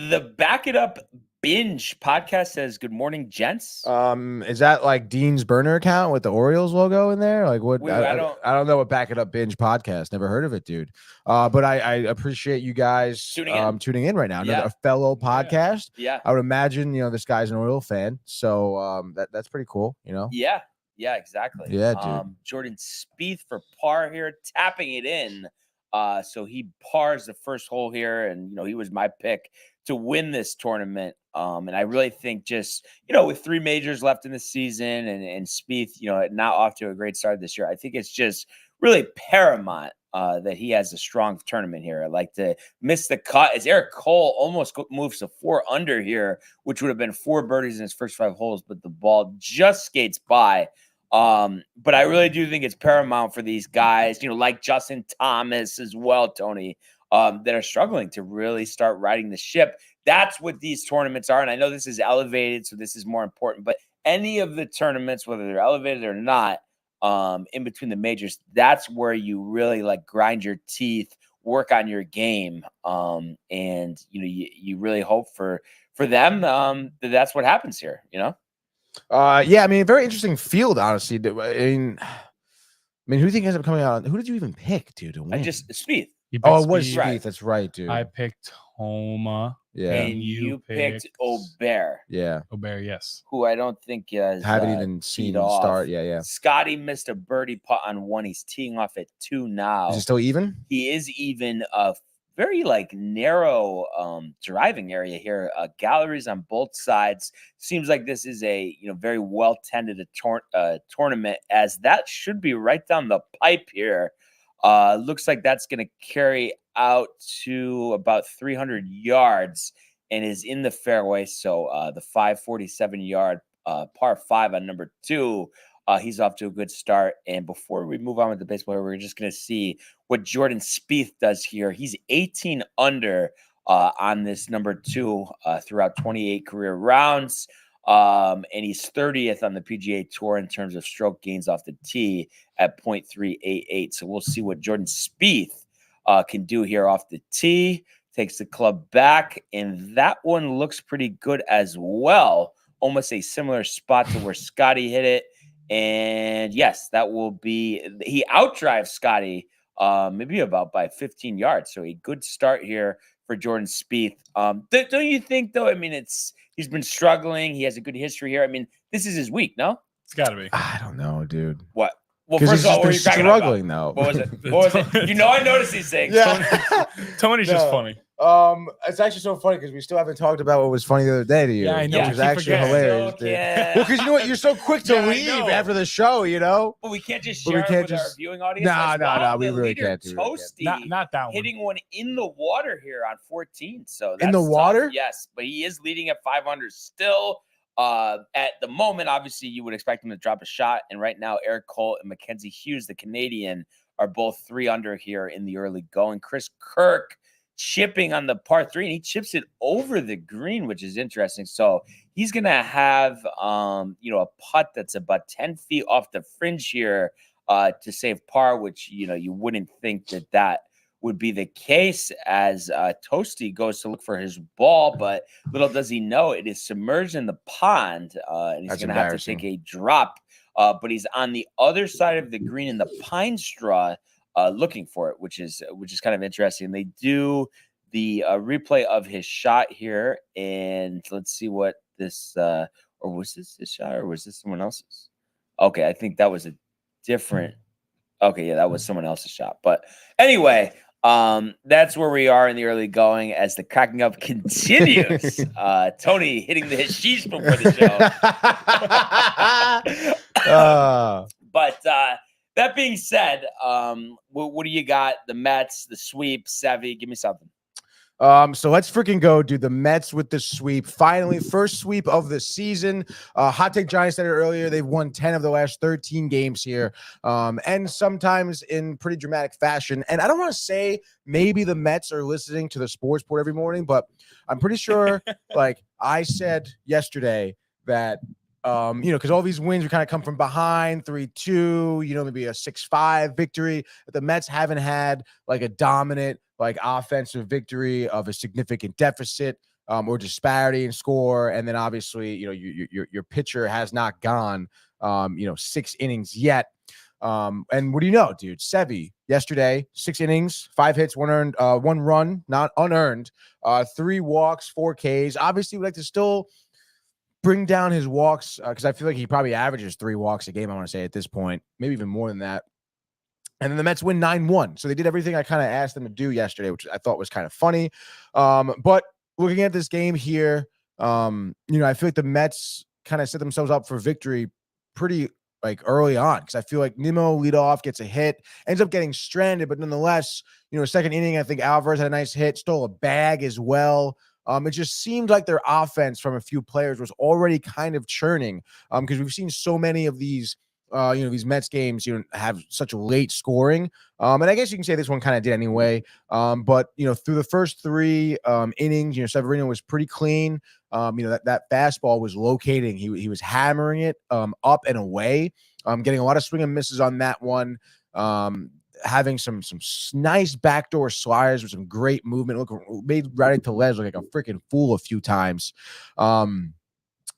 The back it up Binge podcast says, "Good morning, gents." Is that like Dean's burner account with the Orioles logo in there? Like what? I don't know what Back It Up Binge podcast. Never heard of it, dude. But I appreciate you guys tuning in right now. Yeah. Another fellow podcast. Yeah. I would imagine, this guy's an Oriole fan. So that's pretty cool, Yeah. Yeah, exactly. Yeah, dude. Jordan Spieth for par here, tapping it in. So he pars the first hole here, and he was my pick to win this tournament. And I really think just with 3 majors left in the season, and Spieth, not off to a great start this year, I think it's just really paramount that he has a strong tournament here. I like to miss the cut as Eric Cole almost moves to 4 under here, which would have been 4 birdies in his first 5 holes, but the ball just skates by. But I really do think it's paramount for these guys, like Justin Thomas as well, Tony, that are struggling to really start riding the ship. That's what these tournaments are. And I know this is elevated, so this is more important, but any of the tournaments, whether they're elevated or not, in between the majors, that's where you really grind your teeth, work on your game. And you really hope for them, that's what happens here, Yeah, I mean, very interesting field, honestly. I mean, who do you think ends up coming out? Who did you even pick, dude? To win? I just Spieth. Oh, it was Spieth. Right. That's right, dude. I picked Homa. Yeah, and you picked Aubert. Yeah, Aubert, yes. Who I don't think has haven't even seen him start. Yeah. Scotty missed a birdie putt on 1. He's teeing off at 2 now. Is he still even? He is even. Very narrow driving area here. Galleries on both sides. Seems like this is a very well tended tournament, as that should be right down the pipe here. Looks like that's going to carry out to about 300 yards and is in the fairway. So the 547 yard par 5 on number 2. He's off to a good start. And before we move on with the baseball, we're just going to see what Jordan Spieth does here. He's 18 under on this number 2 throughout 28 career rounds. And he's 30th on the PGA Tour in terms of stroke gains off the tee at 0.388. So we'll see what Jordan Spieth can do here off the tee. Takes the club back, and that one looks pretty good as well. Almost a similar spot to where Scotty hit it. And yes, that will be, he outdrives Scotty maybe about by 15 yards. So a good start here for Jordan Spieth. Don't you think, though? I mean, he's been struggling. He has a good history here. I mean, this is his week, no? It's got to be. I don't know, dude. What? Well, first of all, what are you struggling though? What was it? What was it? I noticed these things. Yeah. Tony's just funny. It's actually so funny because we still haven't talked about what was funny the other day to you. Yeah, I know. Which was actually hilarious. Yeah. Well, because you know what, you're so quick to leave after the show, But we can't just share it with our viewing audience. No, we really can't do it. Not that one. Hitting one in the water here on 14. So that's in the water? Tough. Yes, but he is leading at 500 still. At the moment, obviously, you would expect him to drop a shot. And right now, Eric Cole and Mackenzie Hughes, the Canadian, are both 3 under here in the early going. Chris Kirk chipping on the par 3, and he chips it over the green, which is interesting. So he's going to have, a putt that's about 10 feet off the fringe here to save par, which, you wouldn't think that would be the case as Toasty goes to look for his ball, but little does he know it is submerged in the pond, and he's going to have to take a drop. But he's on the other side of the green in the pine straw, looking for it, which is kind of interesting. They do the replay of his shot here, and let's see what this or was this his shot or was this someone else's? Okay, I think that was a different. Okay, yeah, that was someone else's shot. But anyway. That's where we are in the early going as the cracking up continues. Tony hitting the hashish before the show. But that being said, what do you got? The Mets, the sweep, Sevy, give me something. So let's freaking go, dude. The Mets with the sweep. Finally, first sweep of the season. Hot Take Giants said it earlier. They've won 10 of the last 13 games here. And sometimes in pretty dramatic fashion. And I don't want to say maybe the Mets are listening to the sports report every morning, but I'm pretty sure, I said yesterday that because all these wins are kind of come from behind, 3-2, maybe a 6-5 victory. But the Mets haven't had a dominant offensive victory of a significant deficit or disparity in score. And then obviously, your pitcher has not gone, 6 innings yet. And what do you know, dude? Sevy yesterday, 6 innings, 5 hits, 1 earned, 1 run, not unearned, 3 walks, 4 Ks. Obviously, we'd like to still bring down his walks because I feel like he probably averages 3 walks a game, I want to say, at this point, maybe even more than that. And then the Mets win 9-1. So they did everything I kind of asked them to do yesterday, which I thought was kind of funny. But looking at this game here, I feel like the Mets kind of set themselves up for victory pretty early on, because I feel like Nimmo lead off, gets a hit, ends up getting stranded, but nonetheless, second inning, I think Alvarez had a nice hit, stole a bag as well. It just seemed like their offense from a few players was already kind of churning, because we've seen so many of these these Mets games, have such late scoring. And I guess you can say this one kind of did anyway. But, through the first 3 innings, Severino was pretty clean. That fastball was locating. He was hammering it up and away, getting a lot of swing and misses on that one. Having some nice backdoor sliders with some great movement. Made Rowdy Tellez look like a freaking fool a few times.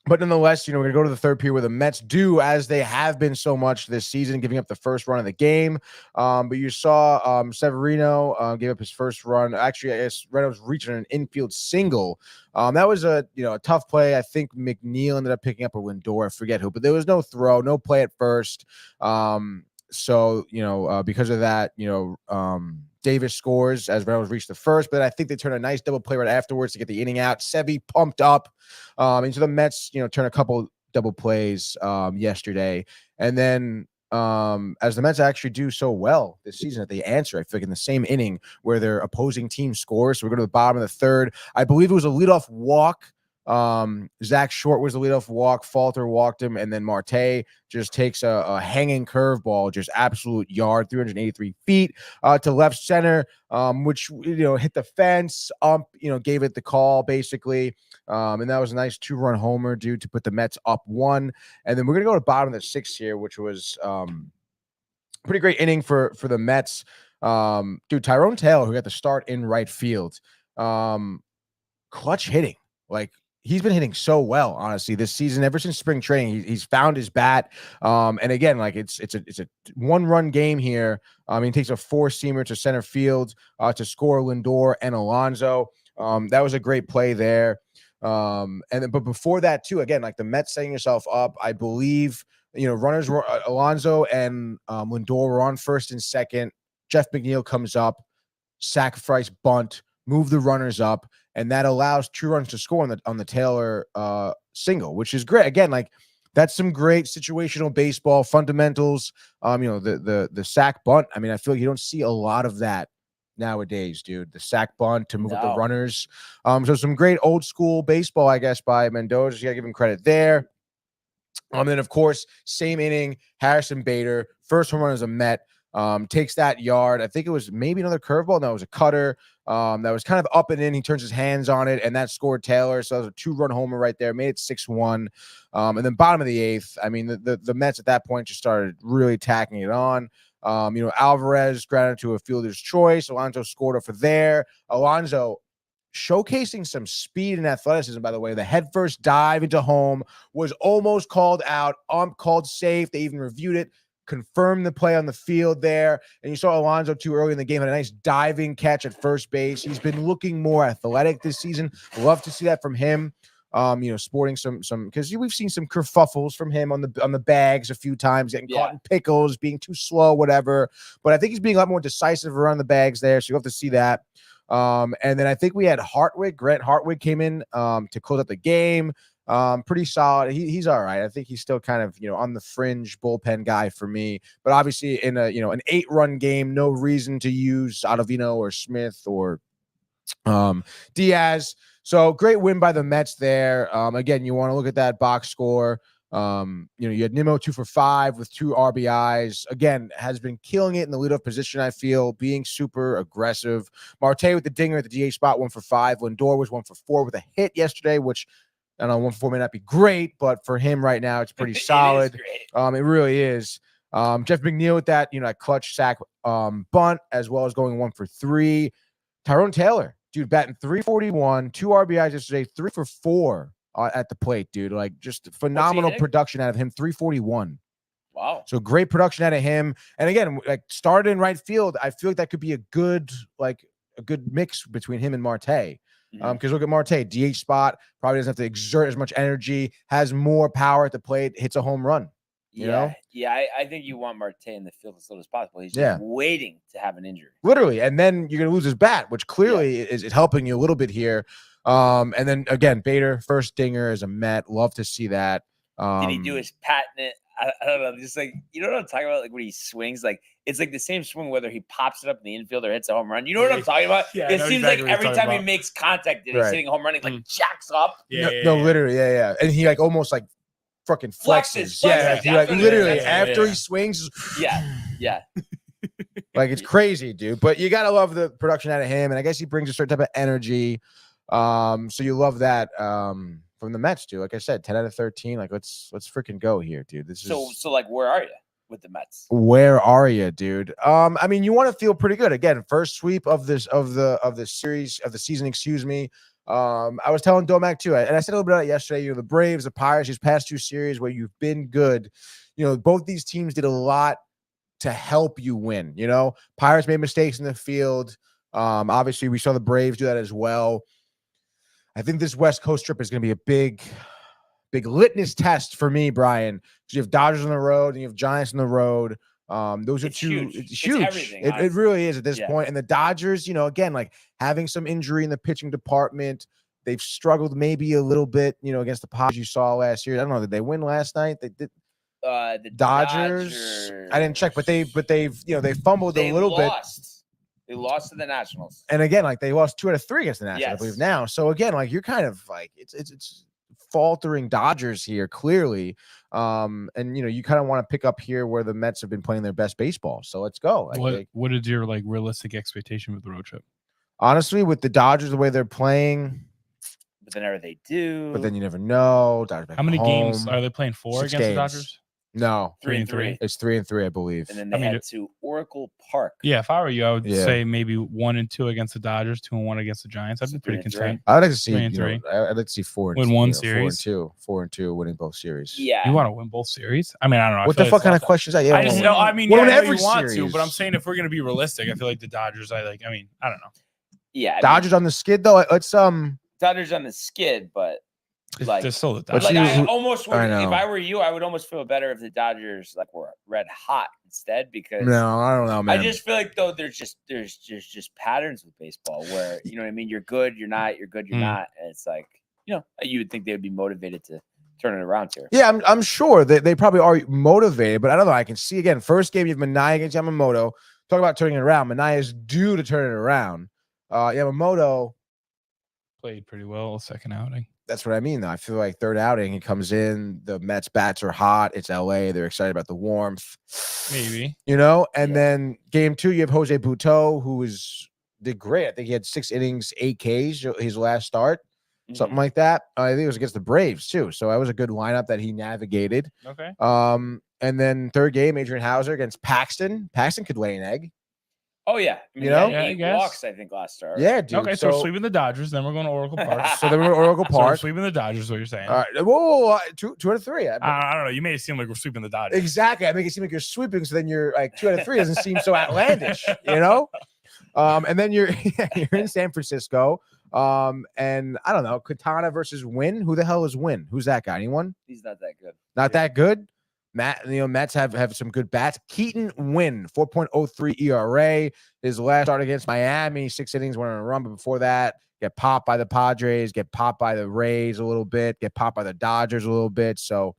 But nonetheless, we're going to go to the third period where the Mets do, as they have been so much this season, giving up the first run of the game. But you saw Severino gave up his first run. Actually, I guess Reynolds reaching an infield single. That was a tough play. I think McNeil ended up picking up a Lindor. I forget who, but there was no throw, no play at first. So, because of that, Davis scores as Reynolds reached the first, but I think they turn a nice double play right afterwards to get the inning out. Sevy pumped up. And so the Mets, turn a couple double plays yesterday. And then as the Mets actually do so well this season that they answer, I feel like in the same inning where their opposing team scores. So we go to the bottom of the third. I believe it was a leadoff walk. Zach Short was the leadoff walk. Falter walked him, and then Marte just takes a hanging curveball, just absolute yard, 383 feet to left center, which hit the fence, gave it the call basically, and that was a nice 2-run homer, dude, to put the Mets up 1. And then we're gonna go to bottom of the 6th here, which was pretty great inning for the Mets. Dude, Tyrone Taylor, who got the start in right field, clutch hitting, he's been hitting so well, honestly, this season. Ever since spring training, he's found his bat. And again, it's a 1-run game here. He takes a 4-seamer to center field to score Lindor and Alonso. That was a great play there. But before that too, again, the Mets setting yourself up, I believe, runners were Alonso and Lindor were on first and second. Jeff McNeil comes up, sacrifice bunt, move the runners up, and that allows 2 runs to score on the Taylor single, which is great. Again, that's some great situational baseball fundamentals. The sack bunt. I mean, I feel like you don't see a lot of that nowadays, dude. The sack bunt to move up the runners. So some great old school baseball, I guess, by Mendoza. You gotta give him credit there. Then of course, same inning, Harrison Bader, first home run as a Met. Takes that yard. I think it was maybe another curveball. No, it was a cutter. That was kind of up and in. He turns his hands on it, and that scored Taylor. So that was a 2-run homer right there. Made it 6-1. And then bottom of the 8th, I mean, the Mets at that point just started really tacking it on. Alvarez grounded to a fielder's choice. Alonso scored off of there. Alonso showcasing some speed and athleticism, by the way. The headfirst dive into home was almost called out. Called safe. They even reviewed it. Confirmed the play on the field there. And you saw Alonso too early in the game, had a nice diving catch at first base. He's been looking more athletic this season. Love to see that from him. Sporting some because we've seen some kerfuffles from him on the bags a few times, getting caught in pickles, being too slow, whatever. But I think he's being a lot more decisive around the bags there. So you have to see that. And then I think we had Grant Hartwig came in to close out the game. Pretty solid. He's all right. I think he's still kind of, on the fringe bullpen guy for me, but obviously in an 8-run game, no reason to use Ottavino or Smith or Diaz. So great win by the Mets there. Again, you want to look at that box score. You had Nimmo 2 for 5 with 2 RBIs. Again, has been killing it in the leadoff position, I feel, being super aggressive. Marte with the dinger at the DH spot, 1 for 5. Lindor was 1 for 4 with a hit yesterday, which I don't know, 1 for 4 may not be great, but for him right now, it's pretty solid. It really is. Jeff McNeil with that, clutch sack bunt, as well as going 1 for 3. Tyrone Taylor Dude, batting 341, 2 RBIs yesterday, 3 for 4 at the plate, dude. Like, just phenomenal production out of him, 341. Wow. So great production out of him. And again, like started in right field, I feel like that could be a good mix between him and Marte. Because look at Marte, DH spot, probably doesn't have to exert as much energy, has more power at the plate, hits a home run. You know? Yeah, I think you want Marte in the field as little as possible. He's just waiting to have an injury. Literally. And then you're going to lose his bat, which clearly is helping you a little bit here. And then again, Bader, first dinger as a Met. Love to see that. Did he do his patent? I don't know. Just like, you know what I'm talking about? Like when he swings, like it's like the same swing, whether he pops it up in the infield or hits a home run. You know what I'm talking about? Yeah, it seems like every time he makes contact and he's hitting a home run, he like jacks up. Literally. Yeah. And he like almost like fucking flexes. He like literally after he swings. Yeah. Like it's crazy, dude. But you gotta love the production out of him, and I guess he brings a certain type of energy. So you love that from the Mets, dude. Like I said, 10 out of 13. Like let's freaking go here, dude. This is so like where are you with the Mets? Where are you, dude? I mean, you want to feel pretty good. Again, first sweep of the season, excuse me. I was telling Domac too, and I said a little bit about it yesterday. You know, the Braves, the Pirates, these past 2 series where you've been good. You know, both these teams did a lot to help you win. You know, Pirates made mistakes in the field. Obviously, we saw the Braves do that as well. I think this West Coast trip is going to be a big litmus test for me, Brian. Because you have Dodgers on the road and you have Giants on the road. Those are two. It's huge. It really is at this point. And the Dodgers, you know, again, like having some injury in the pitching department. They've struggled maybe a little bit, you know, against the Padres you saw last year. I don't know. Did they win last night? They did. The Dodgers. I didn't check, but they've you know, they fumbled a little bit. They lost to the Nationals. And again, like they lost 2 out of 3 against the Nationals, I believe now. So again, like you're kind of like it's faltering Dodgers here, clearly. And you know, you kind of want to pick up here where the Mets have been playing their best baseball. So let's go. What is your like realistic expectation with the road trip? Honestly, with the Dodgers, the way they're playing, but then never they do. But then you never know. How many games are they playing? 4 against the Dodgers? No, 3-3. It's 3-3, I believe. And then they head to Oracle Park. Yeah, if I were you, I would say maybe 1-2 against the Dodgers, 2-1 against the Giants. I'd be pretty content. I'd like to see 3-3. I'd like to see 4 win one series, 4-2, winning both series. Yeah, you want to win both series? I mean, I don't know. What the fuck kind of questions are? I just know. I mean, every want to, but I'm saying if we're gonna be realistic, I feel like the Dodgers. I mean, I don't know. Yeah, Dodgers on the skid though. Let's Dodgers on the skid, but. Like, they're still the Dodgers. Like I almost would, if I were you, I would almost feel better if the Dodgers like were red hot instead, because no, I don't know, man. I just feel like though there's just patterns with baseball where, you know what I mean, you're good, you're not, you're good, you're not, and it's like, you know, you would think they would be motivated to turn it around here. Yeah, I'm sure they probably are motivated, but I don't know. I can see again, first game you have Minaya against Yamamoto. Talk about turning it around. Minaya is due to turn it around. Yamamoto played pretty well second outing. That's what I mean, though. I feel like third outing, he comes in, the Mets bats are hot. It's LA. They're excited about the warmth. Maybe. You know? And then game 2, you have Jose Butto, who did great. I think he had 6 innings, 8 Ks, his last start, something like that. I think it was against the Braves, too. So that was a good lineup that he navigated. Okay. And then third game, Adrian Hauser against Paxton. Paxton could lay an egg. Oh, yeah. I mean, you know? Yeah, 8 walks, I think, last start. Yeah, dude. Okay, so we're sweeping the Dodgers. Then we're going to Oracle Park. So then we're going to Oracle Park. So we're sweeping the Dodgers is what you're saying. All right. Whoa, 2 out of 3. I don't know. You made it seem like we're sweeping the Dodgers. Exactly. I make it seem like you're sweeping, so then you're like 2 out of 3 doesn't seem so outlandish, you know? And then you're in San Francisco. And I don't know, Katana versus Wynn. Who the hell is Wynn? Who's that guy? Anyone? He's not that good. Not that good? Mets have some good bats. Keaton Wynn, 4.03 ERA. His last start against Miami, 6 innings, 1 run. But before that, get popped by the Padres, get popped by the Rays a little bit, get popped by the Dodgers a little bit. So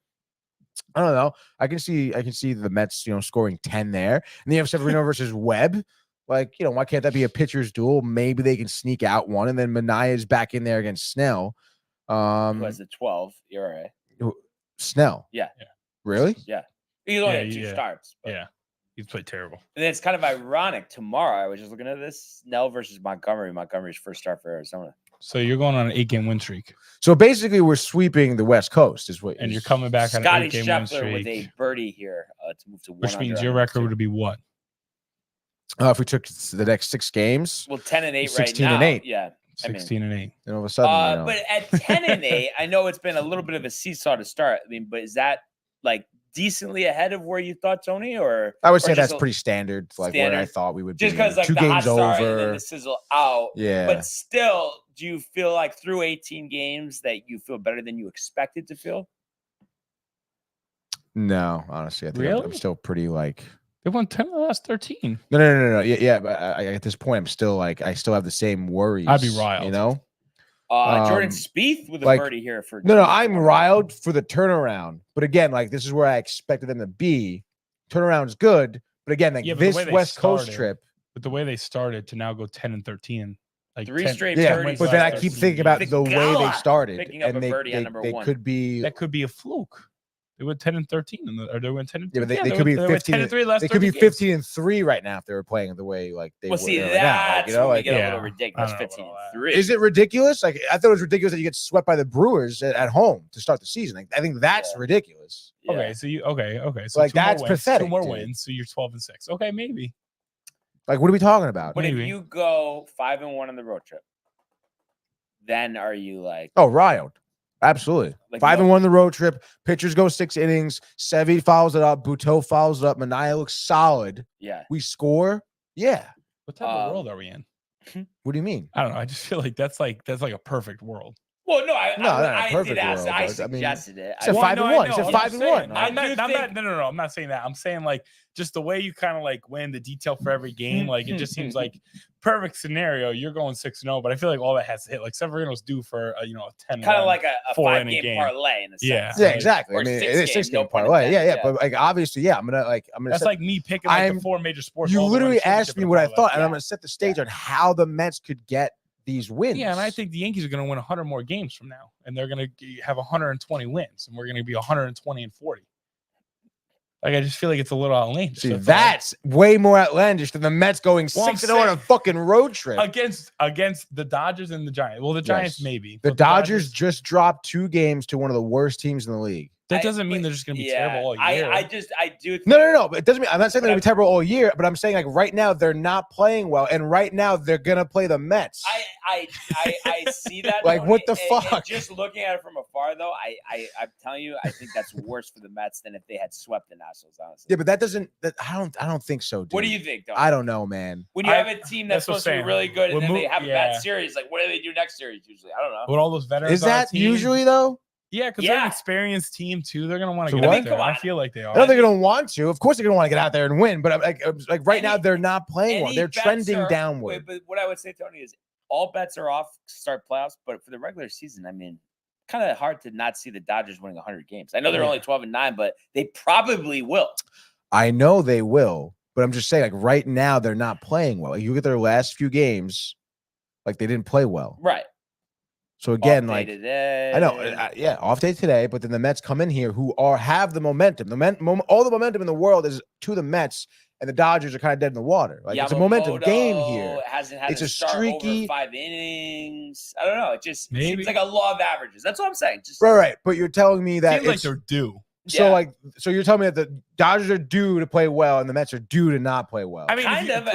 I don't know. I can see the Mets, you know, scoring 10 there. And then you have Severino versus Webb. Like, you know, why can't that be a pitcher's duel? Maybe they can sneak out one. And then Manaya's back in there against Snell. Who has a 12 ERA? Snell. Yeah. Really? Yeah. He only had 2 starts. But. Yeah. He's played terrible. And it's kind of ironic. Tomorrow, I was just looking at this. Snell versus Montgomery. Montgomery's first start for Arizona. So you're going on an 8-game win streak. So basically, we're sweeping the West Coast, is what. And you're coming back on an 8-game win streak with a birdie here to move to 1. Which means your record would be what? If we took the next 6 games, well, 10-8 right now. 16-8. Yeah. 16-8. And all of a sudden, but at 10-8, I know it's been a little bit of a seesaw to start. I mean, but is that like decently ahead of where you thought, Tony? Or I would say that's pretty standard, like where I thought we would be. Just because like 2 the games hot start over, and then the sizzle out. Yeah. But still, do you feel like through 18 games that you feel better than you expected to feel? No, honestly, I think I'm still pretty like. They won 10 of the last 13. No. Yeah, but at this point, I'm still like, I still have the same worries. I'd be riled. You know? Jordan Spieth with a birdie here for. No, I'm riled for the turnaround. But again, like, this is where I expected them to be. Turnaround's good. But again, like this West Coast trip. But the way they started to now go 10-13. Like 3 straight birdies. But then I keep thinking about the way they started. Picking up a birdie on number 1. Could be. That could be a fluke. They went 10-13, or they went 10-3. Yeah, but they could be 15. They could be 15-3 right now if they were playing the way like they were. See, that's now, like, you know, like, get a little ridiculous. 15-3. Is it ridiculous? Like, I thought it was ridiculous that you get swept by the Brewers at home to start the season. Like, I think that's ridiculous. Yeah. Okay, so so like that's pathetic. 2 more wins, so you're 12-6. Okay, maybe. Like, what are we talking about? But if you go 5-1 on the road trip, then are you like riled? Absolutely. Like 5-1 the road trip. Pitchers go 6 innings. Sevy follows it up. Buteau follows it up. Manaea looks solid. Yeah. We score. Yeah. What type of world are we in? What do you mean? I don't know. I just feel like that's like a perfect world. Well, no, I perfect did ask. world, I but, suggested it. It's a 5-1. It's a 5-1. No. I'm not saying that. I'm saying like just the way you kind of like win the detail for every game. Like it just seems like perfect scenario. You're going 6-0, but I feel like all that has to hit. Like Severino's due for a 10. Kind of like a 5-game parlay in the sense. Yeah, exactly. I mean, it's 6-game parlay. Yeah. But like obviously, I'm gonna. That's like me picking like the 4 major sports. You literally asked me what I thought, and I'm gonna set the stage on how the Mets could get these wins. Yeah, and I think the Yankees are going to win 100 more games from now, and they're going to have 120 wins, and we're going to be 120-40. Like, I just feel like it's a little outlandish. See, that's way more outlandish than the Mets going 6-0 on a fucking road trip against the Dodgers and the Giants. Well, the Giants maybe. The Dodgers just dropped 2 games to one of the worst teams in the league. That doesn't mean they're just going to be terrible all year. I do. Think no. But it doesn't mean I'm not saying they're going to be terrible all year. But I'm saying like right now they're not playing well, and right now they're going to play the Mets. I see that. Like what the fuck? And just looking at it from afar, though, I'm telling you, I think that's worse for the Mets than if they had swept the Nationals. Honestly. Yeah, but that doesn't. I don't think so, dude. What do you think? Tony? I don't know, man. When you have a team that's supposed to be really good and then they have a bad series, like what do they do next series? Usually, I don't know. With all those veterans, is that usually though? Yeah, because they're an experienced team too. They're gonna want to get out there. I feel like they are. I don't think they're gonna want to. Of course, they're gonna want to get out there and win. But like right now, they're not playing well. They're trending downward. But what I would say, Tony, is all bets are off to start playoffs. But for the regular season, I mean, kind of hard to not see the Dodgers winning 100 games. I know they're only 12-9, but they probably will. I know they will, but I'm just saying, like right now, they're not playing well. Like, you look at their last few games, like they didn't play well. Right. So again, off like today. I know, off day today, but then the Mets come in here who have the momentum. All the momentum in the world is to the Mets, and the Dodgers are kind of dead in the water. Like it's a momentum game here. It's a streaky over 5 innings. I don't know. It just seems like a law of averages. That's what I'm saying. Just right. But you're telling me that seems like they're due. So so you're telling me that the Dodgers are due to play well and the Mets are due to not play well. I mean, 10 out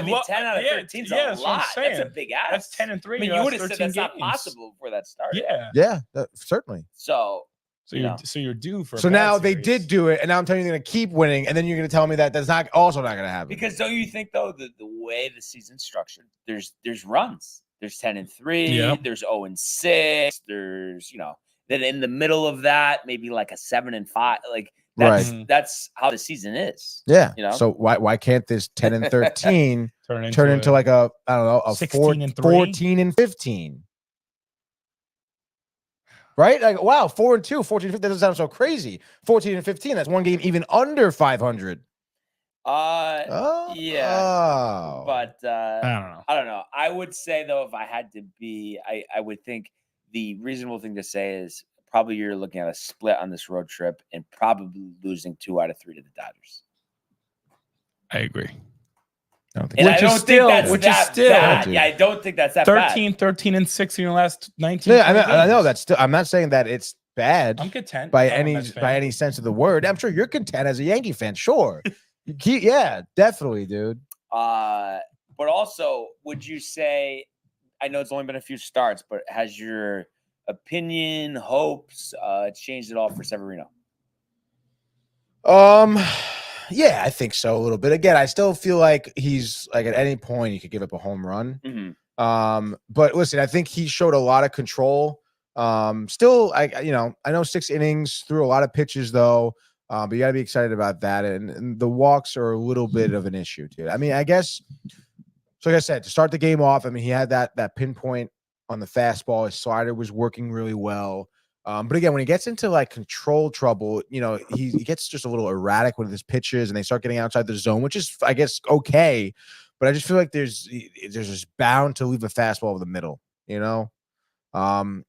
of 13 is a lot. That's a big ass. That's 10-3. I mean, you would have said that's not possible before that started. Yeah, certainly. So you're due for. So now they did do it, and now I'm telling you they're gonna keep winning, and then you're gonna tell me that that's not gonna happen. Because don't you think though the way the season's structured, there's runs. There's 10-3. There's 0-6. There's then in the middle of that, maybe like a 7-5. Like that's how the season is. Yeah. So why can't this 10-13 turn into like a 14-15? Right? Like, wow, 4-2, 14-15. That doesn't sound so crazy. 14-15. That's one game even under 500. Yeah. Oh. But I don't know. I would say though, if I had to be, I would think the reasonable thing to say is probably you're looking at a split on this road trip and probably losing 2 out of 3 to the Dodgers. I agree. I don't think that's bad. Yeah, I don't think that's that 13-6 in your last 19. Yeah, I know that's still. I'm not saying that it's bad. I'm content by any sense of the word. I'm sure you're content as a Yankee fan. Sure. Yeah, definitely, dude. But also, would you say I know it's only been a few starts, but has your opinion, hopes, changed at all for Severino? Yeah, I think so a little bit. Again, I still feel like he's like at any point he could give up a home run. But listen, I think he showed a lot of control. Still, I know 6 innings, threw a lot of pitches though. But you got to be excited about that. And the walks are a little bit of an issue, dude. I mean, I guess, so like I said, to start the game off, I mean, he had that pinpoint on the fastball. His slider was working really well. But again, when he gets into like control trouble, he gets just a little erratic with his pitches and they start getting outside the zone, which is, I guess, okay. But I just feel like there's just bound to leave a fastball over the middle,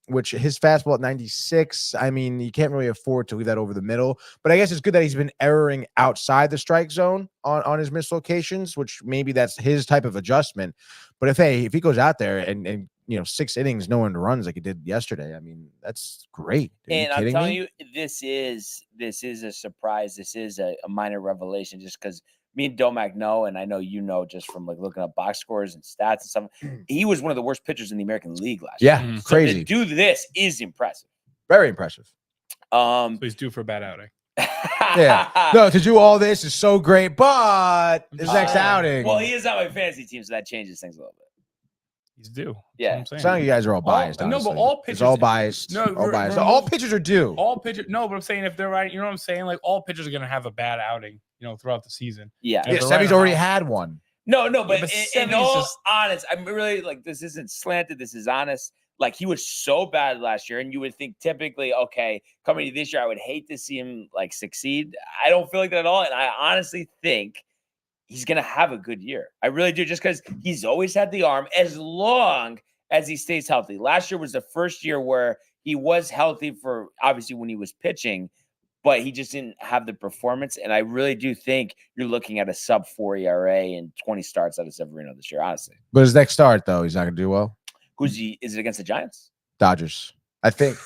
which his fastball at 96, I mean, you can't really afford to leave that over the middle. But I guess it's good that he's been erroring outside the strike zone on his mislocations, which maybe that's his type of adjustment. But if he goes out there and 6 innings, no one runs like he did yesterday, I mean, that's great. And I'm telling you, this is a surprise. This is a minor revelation just because me and Domac know, and I know just from like looking up box scores and stats and stuff. He was one of the worst pitchers in the American League last year. Yeah, crazy. So to do this is impressive. Very impressive. So he's due for a bad outing. Yeah. No, to do all this is so great, but his next outing. Well, he is on my fantasy team, so that changes things a little bit. He's due. Yeah. Some of you guys are all biased. No, but all pitchers. It's all biased. No, all biased. All pitchers are due. All pitchers. No, but I'm saying if they're right, you know what I'm saying? Like all pitchers are going to have a bad outing, throughout the season. Yeah. Sevy's already had one. No, but in all honest, I'm really like, this isn't slanted. This is honest. Like he was so bad last year, and you would think typically, okay, coming to this year, I would hate to see him like succeed. I don't feel like that at all. And I honestly think he's going to have a good year. I really do, just because he's always had the arm as long as he stays healthy. Last year was the first year where he was healthy for obviously when he was pitching, but he just didn't have the performance. And I really do think you're looking at a sub-4 ERA and 20 starts out of Severino this year, honestly. But his next start, though, he's not going to do well. Is it against the Giants? Dodgers, I think.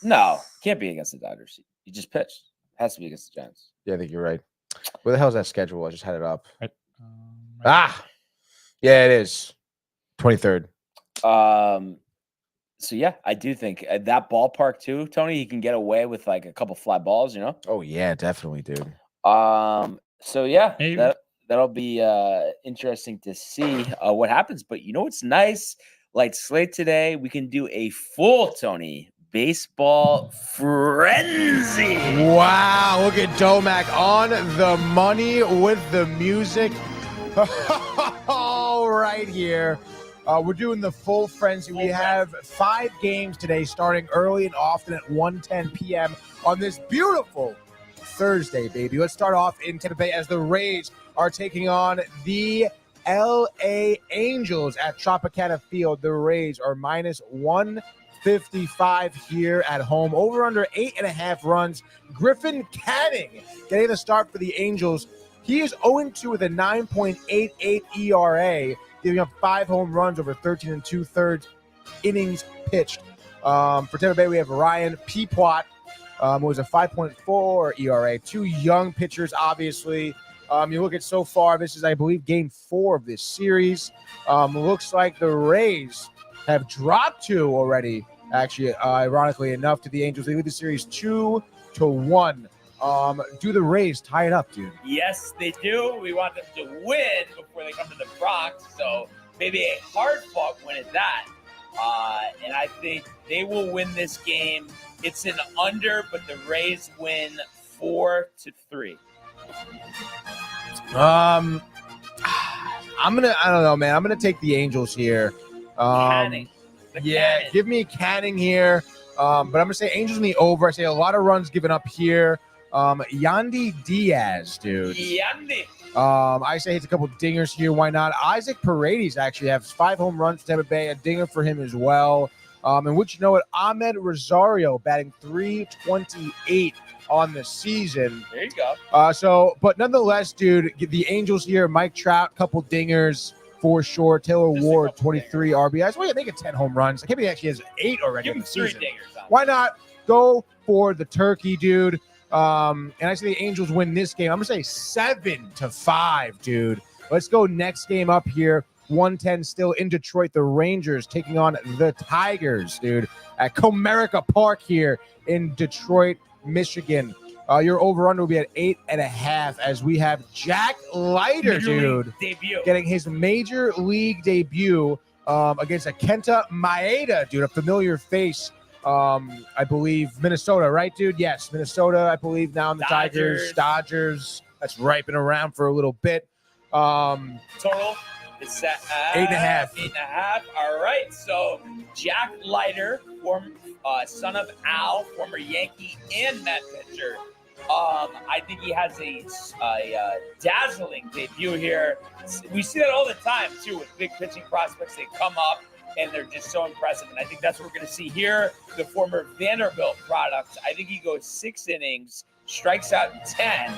No, can't be against the Dodgers. He just pitched. It has to be against the Giants. Yeah, I think you're right. Where the hell is that schedule? I just had it up. Yeah, it is 23rd. So yeah, I do think that ballpark too, Tony, he can get away with like a couple fly balls, Oh yeah, definitely, dude. So yeah, that'll be interesting to see what happens. But what's nice? Light slate today. We can do a full Tony baseball frenzy. Wow, look at Domac on the money with the music. All right here. We're doing the full frenzy. We have 5 games today, starting early and often at 1:10 p.m. on this beautiful Thursday, baby. Let's start off in Tampa Bay as the Rays are taking on the L.A. Angels at Tropicana Field. The Rays are minus 155 here at home. Over under 8.5 runs. Griffin Canning getting the start for the Angels. He is 0-2 with a 9.88 ERA, giving up 5 home runs over 13 2/3 innings pitched. For Tampa Bay, we have Ryan Peapot, who was a 5.4 ERA. 2 young pitchers, obviously. You look at so far, this is, I believe, game 4 of this series. Looks like the Rays have dropped 2 already, actually, ironically enough, to the Angels. They lead the series 2-1. Do the Rays tie it up, dude? Yes, they do. We want them to win before they come to the Bronx, so maybe a hard-fought win at that. And I think they will win this game. It's an under, but the Rays win 4-3. I don't know, man. I'm gonna take the Angels here. Canning. Canning. Give me Canning here. But I'm gonna say Angels in the over. I say a lot of runs given up here. Yandy Diaz, dude. Yandy. I say it's a couple dingers here. Why not? Isaac Paredes actually has 5 home runs for Tampa Bay. A dinger for him as well. And would you know it? Ahmed Rosario batting .328 on the season. There you go. But nonetheless, dude, the Angels here, Mike Trout, couple dingers for sure. Taylor Ward, 23 RBIs. Well, yeah, make it 10 home runs. I can't believe he actually has 8 already in the season. Why not go for the turkey, dude? And I say the Angels win this game. I'm going to say 7-5, dude. Let's go next game up here. 1:10 still in Detroit. The Rangers taking on the Tigers, dude, at Comerica Park here in Detroit, Michigan. Your over-under will be at 8.5 as we have Jack Leiter, dude, getting his major league debut against a Kenta Maeda, dude, a familiar face. I believe Minnesota, right, dude? Yes, Minnesota, I believe, now in the Tigers. Dodgers. That's right, been around for a little bit. Total is at 8.5. 8.5. All right. So Jack Leiter, son of Al, former Yankee and Met pitcher. I think he has a dazzling debut here. We see that all the time, too, with big pitching prospects. They come up, and they're just so impressive. And I think that's what we're going to see here. The former Vanderbilt product, I think he goes 6 innings, strikes out 10,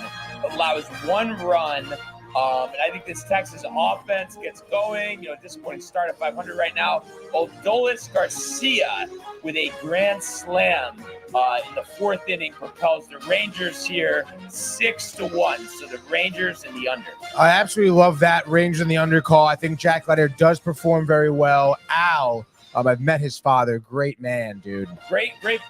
allows 1 run. And I think this Texas offense gets going. Disappointing start at 500 right now. Odolis Garcia with a grand slam in the 4th inning propels the Rangers here 6-1. So the Rangers in the under. I absolutely love that Rangers in the under call. I think Jack Leiter does perform very well. Al, I've met his father. Great man, dude. Great. Did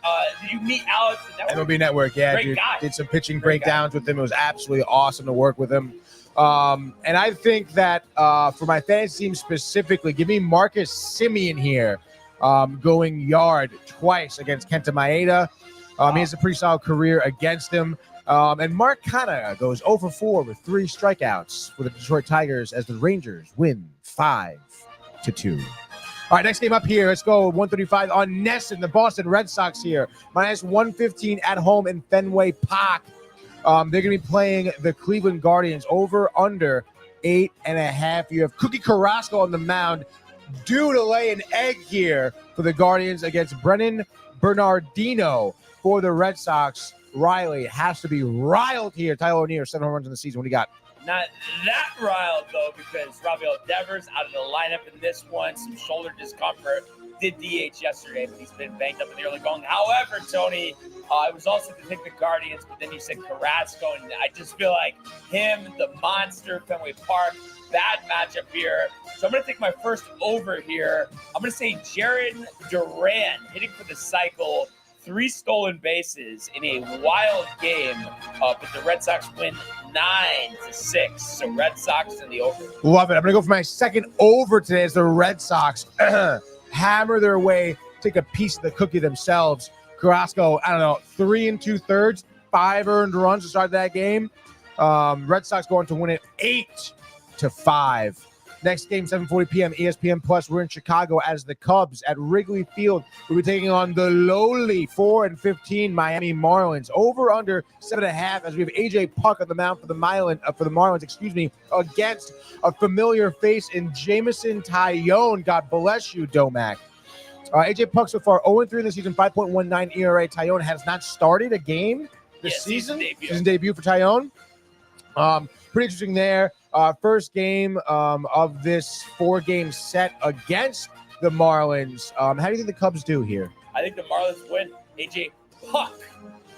you meet Al at the Network? MLB Network, yeah, Great dude. guy. Did some pitching breakdowns with him. It was absolutely awesome to work with him. And I think that for my fantasy team specifically, give me Marcus Semien here going yard twice against Kenta Maeda. He has a pretty solid career against him. And Mark Canha goes 0-for-4 with 3 strikeouts for the Detroit Tigers as the Rangers win 5-2. All right, next game up here. Let's go 135 on Nesson, the Boston Red Sox here. -115 at home in Fenway Park. They're going to be playing the Cleveland Guardians over under 8.5. You have Cookie Carrasco on the mound, due to lay an egg here for the Guardians against Brennan Bernardino for the Red Sox. Riley has to be riled here. Tyler O'Neill, 7 home runs in the season. What do you got? Not that riled, though, because Rafael Devers out of the lineup in this one. Some shoulder discomfort. Did DH yesterday, but he's been banged up in the early going. However, Tony, I was also to take the Guardians, but then you said Carrasco, and I just feel like him, the monster, Fenway Park, bad matchup here. So I'm going to take my first over here. I'm going to say Jared Duran hitting for the cycle, 3 stolen bases in a wild game, but the Red Sox win 9-6. So Red Sox in the over. Love it. I'm going to go for my second over today as the Red Sox hammer their way, take a piece of the cookie themselves. Carrasco, 3 2/3, 5 earned runs to start that game. Red Sox going to win it 8-5. Next game, 7:40 p.m. ESPN Plus. We're in Chicago as the Cubs at Wrigley Field. We'll be taking on the lowly 4-15 Miami Marlins. Over under 7.5 as we have AJ Puck on the mound for the Marlins, against a familiar face in Jameson Taillon. God bless you, Domac. AJ Puck so far 0-3 in the season, 5.19 ERA. Taillon has not started a game this season. Season debut for Taillon. Pretty interesting there. First game of this 4-game set against the Marlins. How do you think the Cubs do here? I think the Marlins win. AJ Puck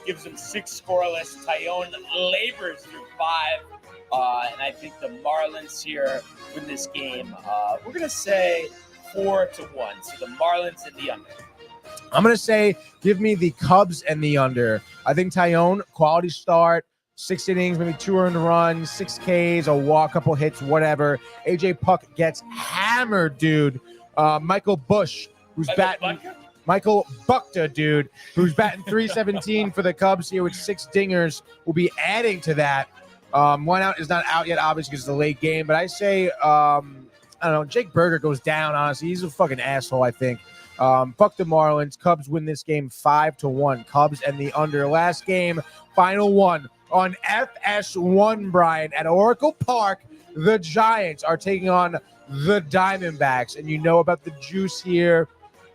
gives them 6 scoreless. Taillon labors through 5. And I think the Marlins here win this game. We're going to say 4-1. So the Marlins in the under. I'm going to say give me the Cubs and the under. I think Taillon, quality start. 6 innings, maybe 2 earned runs, 6 Ks, a walk, couple hits, whatever. AJ Puck gets hammered, dude. Michael Bush, who's batting. Michael Buckta, dude, who's batting .317 for the Cubs here with 6 dingers, will be adding to that. 1 out is not out yet, obviously, because it's a late game. But I say, Jake Berger goes down, honestly. He's a fucking asshole, I think. Fuck the Marlins. Cubs win this game 5-1. Cubs and the under. Last game, final one. On FS1, Brian, at Oracle Park, the Giants are taking on the Diamondbacks. And you know about the juice here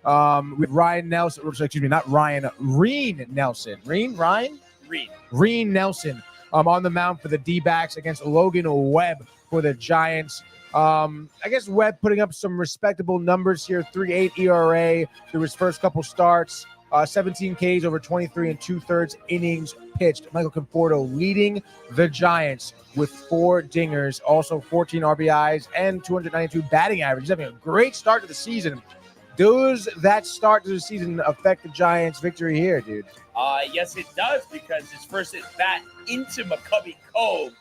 with Ryan Nelson. Excuse me, not Ryan, Reen Nelson. Reen Nelson on the mound for the D-backs against Logan Webb for the Giants. I guess Webb putting up some respectable numbers here, 3.8 ERA through his first couple starts. 17 Ks over 23 and 2/3 innings pitched. Michael Conforto leading the Giants with 4 dingers, also 14 RBIs and 292 batting average. He's having a great start to the season. Does that start to the season affect the Giants' victory here, dude? Yes, it does, because his first at bat into McCovey Cove.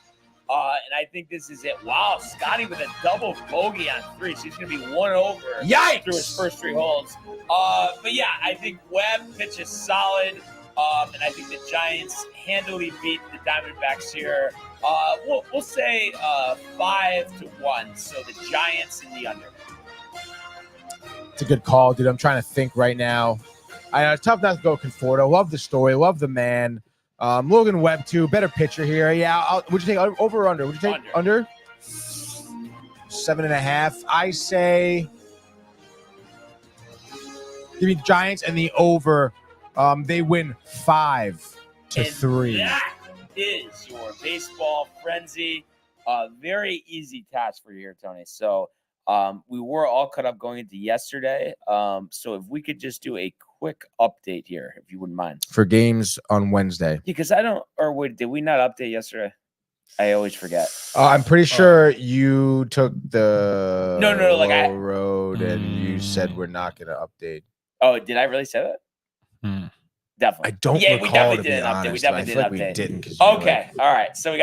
And I think this is it. Wow, Scotty with a double bogey on 3. So he's going to be 1 over Yikes! through his first 3 holes. But yeah, I think Webb pitches solid. And I think the Giants handily beat the Diamondbacks here. We'll say 5-1. So the Giants in the under. It's a good call, dude. I'm trying to think right now. It's tough not to go Conforto. Love the story. Love the man. Logan Webb, too. Better pitcher here. Yeah. Would you take over or under? Would you take under? 7.5. I say give me the Giants and the over. They win 5-3. That is your baseball frenzy. Very easy task for you here, Tony. So we were all caught up going into yesterday. So if we could just do a quick update here, if you wouldn't mind. For games on Wednesday. Because did we not update yesterday? I always forget. I'm pretty sure you took the like road and you said we're not going to update. Oh, did I really say that? Definitely. I don't recall, we definitely to did be an update. honest. We definitely did an update. We didn't. Okay. All right. So we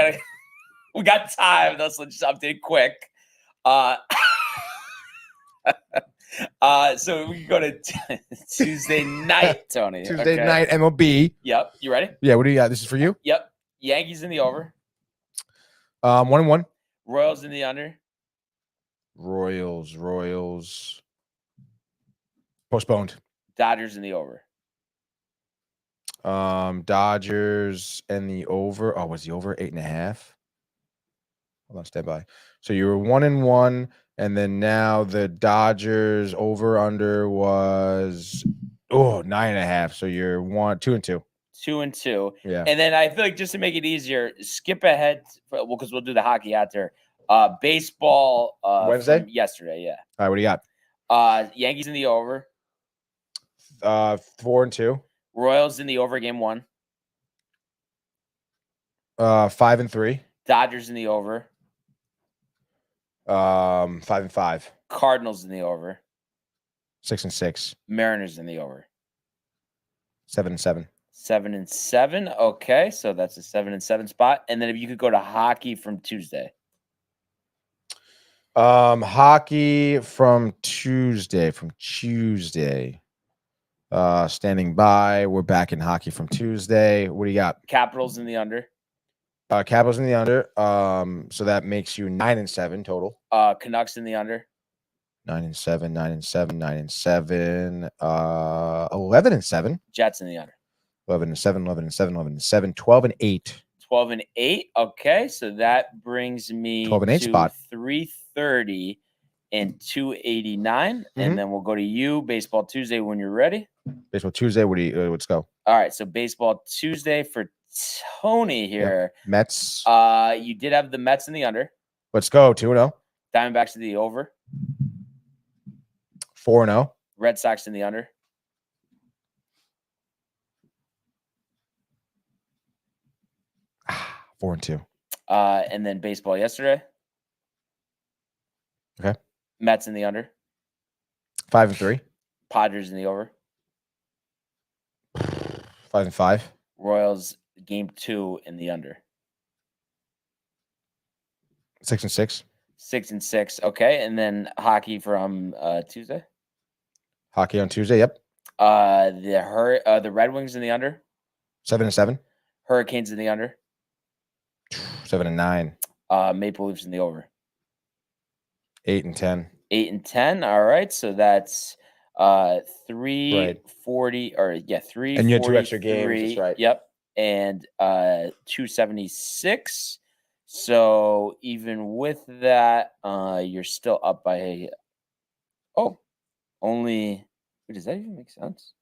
got time. Let's just update quick. So we can go to Tuesday night, Tony. Tuesday night MLB. Yep. You ready? Yeah. What do you got? This is for you? Yep. Yankees in the over. 1-1. Royals in the under. Royals. Postponed. Dodgers in the over. Dodgers and the over. Oh, was the over 8.5? Hold on, stand by. So you were 1-1, and then now the Dodgers over under was 9.5. So you're 2-2. 2-2. Yeah. And then I feel like just to make it easier, skip ahead because we'll do the hockey after. Baseball Wednesday? Yesterday, yeah. All right, what do you got? Yankees in the over. 4-2. Royals in the over game 1. 5-3. Dodgers in the over. 5-5. Cardinals in the over. 6-6. Mariners in the over. 7-7. 7-7. Okay, so that's a 7-7 spot. And then if you could go to hockey from Tuesday. Hockey from Tuesday. Standing by. We're back in hockey from Tuesday. What do you got? Capitals in the under. Capitals in the under. So that makes you 9-7 total. Canucks in the under. 9-7, 9-7, 9-7. 11-7. Jets in the under. 11-7, 11-7, 11-7. 12-8. 12-8. Okay, so that brings me 12-8 spot. 330 and 289, and then we'll go to you. Baseball Tuesday when you're ready. Baseball Tuesday. Let's go. All right, so Baseball Tuesday for Tony here. Yep. Mets. You did have the Mets in the under. Let's go. 2-0. Diamondbacks in the over. 4-0. Red Sox in the under. 4-2. And then baseball yesterday. Okay. Mets in the under. 5-3. Padres in the over. 5-5. Royals game 2 in the under. 6-6. 6-6. Okay, and then hockey from Tuesday. Hockey on Tuesday. Yep. The Red Wings in the under. 7-7. Hurricanes in the under. 7-9. Maple Leafs in the over. 8-10. 8-10. All right, so that's 340 or 3. And you had 2 extra games. That's right. Yep, and 276. So even with that, you're still up by only. Does that even make sense?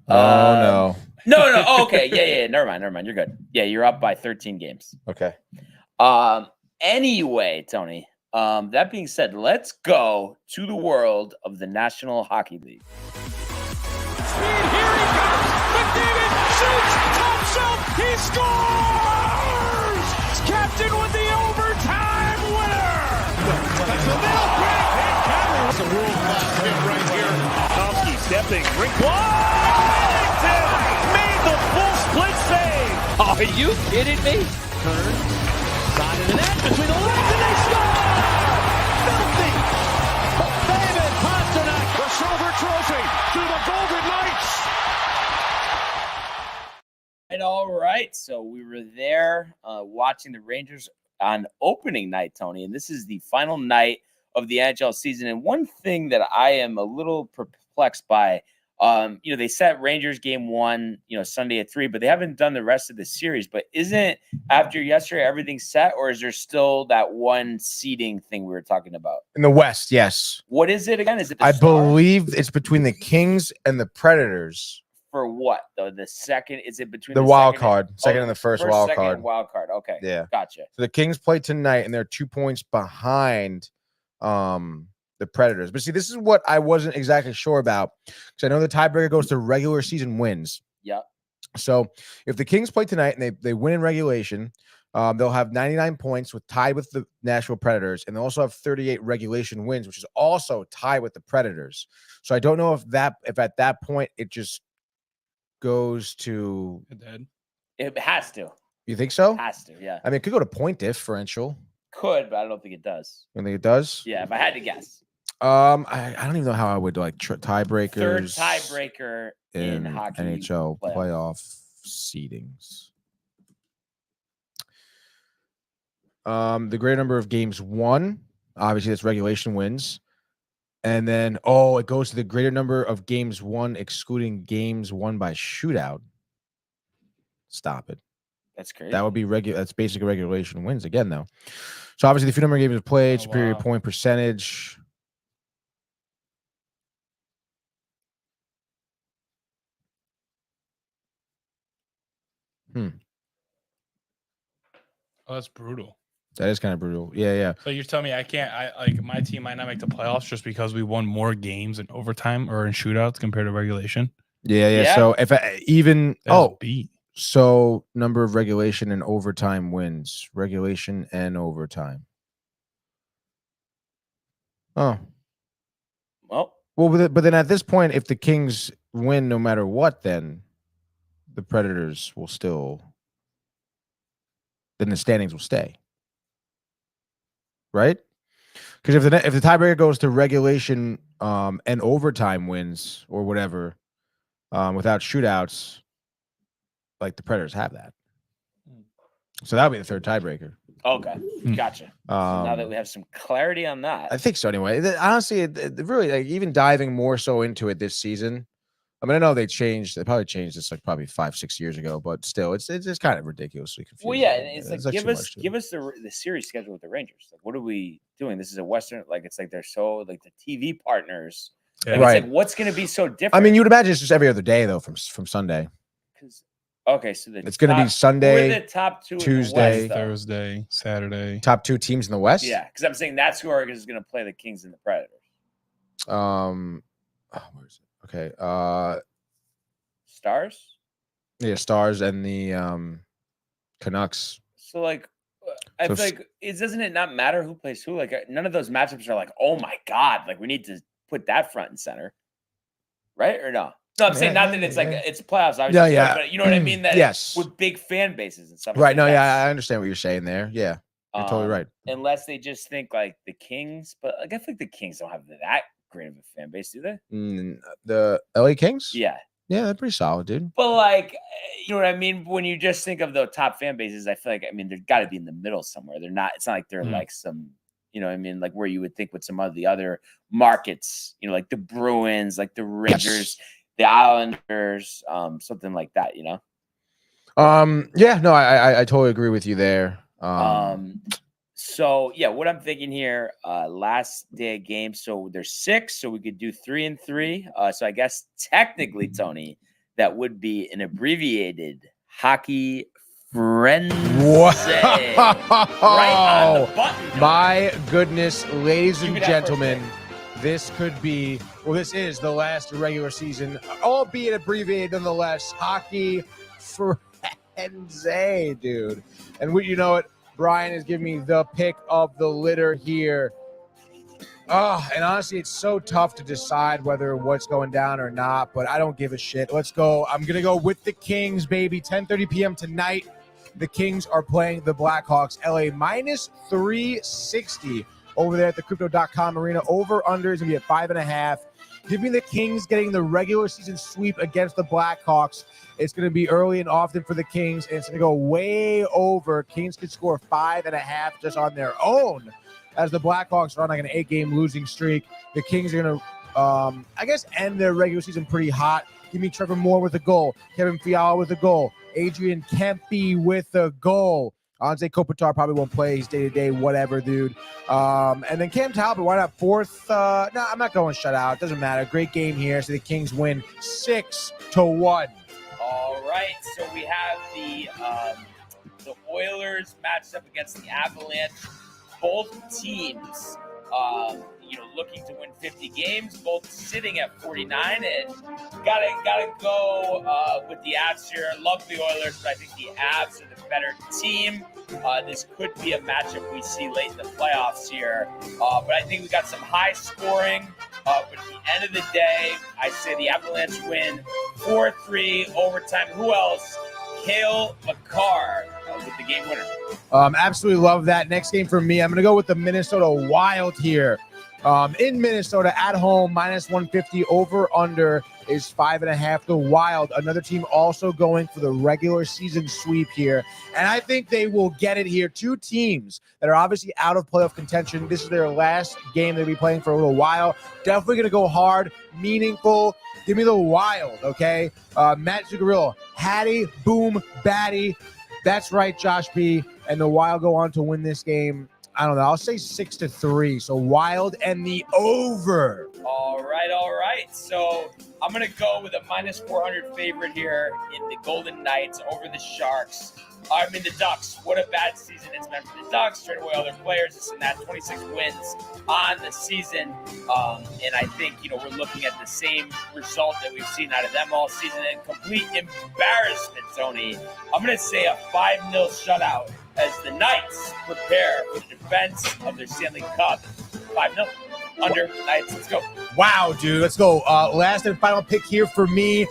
No. No. Oh, okay. Yeah. Never mind. You're good. Yeah, you're up by 13 games. Okay. Anyway, Tony. That being said, let's go to the world of the National Hockey League. speed. Here he comes. McDavid shoots. Top shelf. He scores. Captain with the overtime winner. That's a nail quick. That's a world-class hit right here. Tomsky stepping. Rink Washington made the full split save. Are you kidding me? Turn. Side of the net. Between the legs and they score. Filthy. David Pastrnak. The silver trophy to the Golden Knights. All right. So we were there watching the Rangers on opening night, Tony, and this is the final night of the NHL season. And one thing that I am a little perplexed by, they set Rangers game 1, Sunday at 3, but they haven't done the rest of the series. But isn't after yesterday everything set, or is there still that one seeding thing we were talking about? In the West, yes. What is it again? Is it the I Stars? believe it's between the Kings and the Predators. For what though? The second, is it between The wild card, second and the first wild card. Wild card. Okay. Yeah. Gotcha. So the Kings play tonight, and they're 2 points behind the Predators. But see, this is what I wasn't exactly sure about, because I know the tiebreaker goes to regular season wins. Yep. So if the Kings play tonight and they win in regulation, they'll have 99 points tied with the Nashville Predators, and they'll also have 38 regulation wins, which is also tied with the Predators. So I don't know if at that point it just goes to It has to. You think so? Has to, yeah. I mean, it could go to point differential. Could, but I don't think it does. You think it does? Yeah, if I had to guess. I don't even know how I would tiebreakers. Third tiebreaker in hockey NHL playoff seedings. The greater number of games won, obviously that's regulation wins. And then, it goes to the greater number of games won, excluding games won by shootout. Stop it. That's crazy. That would be that's basically regulation wins again, though. So obviously, the few number of games played, superior point percentage. Oh, that's brutal. That is kind of brutal. Yeah. So you're telling me my team might not make the playoffs just because we won more games in overtime or in shootouts compared to regulation? Yeah. So if beat. So number of regulation and overtime wins. Regulation and overtime. Oh. Well, but then at this point, if the Kings win no matter what, then the Predators will then the standings will stay. Right? Because if the tiebreaker goes to regulation and overtime wins or whatever, without shootouts, like the Predators have that. So that would be the third tiebreaker. Okay. Gotcha. So now that we have some clarity on that. I think so anyway. Honestly, it really, even diving more so into it this season. I mean, I know they probably changed this probably 5-6 years ago, but still it's kind of ridiculously confusing. Well, yeah, it's give us the series schedule with the Rangers. Like, what are we doing? This is a Western, it's like they're so the TV partners. Yeah. Right. It's what's going to be so different? I mean, you would imagine it's just every other day though from Sunday. Okay, so it's going to be Sunday, who are the top two Tuesday, in the West, Thursday, Saturday. Top 2 teams in the West. Yeah, because I'm saying that's who is going to play the Kings and the Predators. Where is it? Okay. Stars? Yeah, Stars and the Canucks. So I feel like doesn't it not matter who plays who? None of those matchups are oh my God, we need to put that front and center. Right or no? No, I'm saying not that it's it's playoffs, obviously. Yeah. But you know what I mean? That yes. With big fan bases and stuff. Right. No, yeah, I understand what you're saying there. Yeah. You're totally right. Unless they just think the Kings, but I feel like the Kings don't have that great of a fan base, do they? The LA Kings? Yeah. Yeah, they're pretty solid, dude. But you know what I mean? When you just think of the top fan bases, I feel they've got to be in the middle somewhere. They're not, it's not like they're some, you know what I mean? Where you would think with some of the other markets, the Bruins, the Rangers, the Islanders, something like that, Yeah, no, I totally agree with you there. So yeah, what I'm thinking here, last day of game. So there's 6, so we could do 3 and 3. So I guess technically, Tony, that would be an abbreviated hockey frenzy. Right on the button. My goodness, ladies and gentlemen, this could be, well, this is the last regular season, albeit abbreviated nonetheless, hockey frenzy, dude. And you know what? Brian is giving me the pick of the litter here. Oh, and honestly, it's so tough to decide whether what's going down or not, but I don't give a shit. Let's go. I'm going to go with the Kings, baby. 10:30 p.m. tonight. The Kings are playing the Blackhawks. LA minus 360 over there at the Crypto.com arena. Over-under is going to be at 5.5. Give me the Kings getting the regular season sweep against the Blackhawks. It's going to be early and often for the Kings, and it's going to go way over. Kings could score 5.5 just on their own as the Blackhawks run like an 8-game losing streak. The Kings are going to, I guess, end their regular season pretty hot. Give me Trevor Moore with a goal. Kevin Fiala with a goal. Adrian Kempe with a goal. Anze Kopitar probably won't play. He's day-to-day, whatever, dude. And then Cam Talbot, why not fourth? No, I'm not going shutout. It doesn't matter. Great game here. So the Kings win 6-1. All right. So we have the Oilers matched up against the Avalanche. Both teams, looking to win 50 games, both sitting at 49, and gotta go with the Avs here. Love the Oilers, but I think the Avs are the better team. This could be a matchup we see late in the playoffs here, but I think we got some high scoring. But at the end of the day, I say the Avalanche win 4-3 overtime. Who else? Cale Makar with the game winner. Absolutely love that. Next game for me, I'm going to go with the Minnesota Wild here. In Minnesota at home, minus 150. Over under is 5.5. The Wild, another team also going for the regular season sweep here. And I think they will get it here. Two teams that are obviously out of playoff contention. This is their last game they'll be playing for a little while. Definitely going to go hard, meaningful. Give me the Wild, okay? Matt Zuccarello, Hattie, boom, batty. That's right, Josh B. And the Wild go on to win this game. I don't know. I'll say 6-3. So Wild and the over. All right. So I'm going to go with a minus 400 favorite here in the Golden Knights over the Sharks. The Ducks. What a bad season it's been for the Ducks. Trade away all their players. It's in that 26 wins on the season. And I think, we're looking at the same result that we've seen out of them all season. And complete embarrassment, Tony. I'm going to say a 5-0 shutout as the Knights prepare for the defense of their Stanley Cup. 5-0. Under Knights. Let's go. Wow, dude. Let's go. Last and final pick here for me.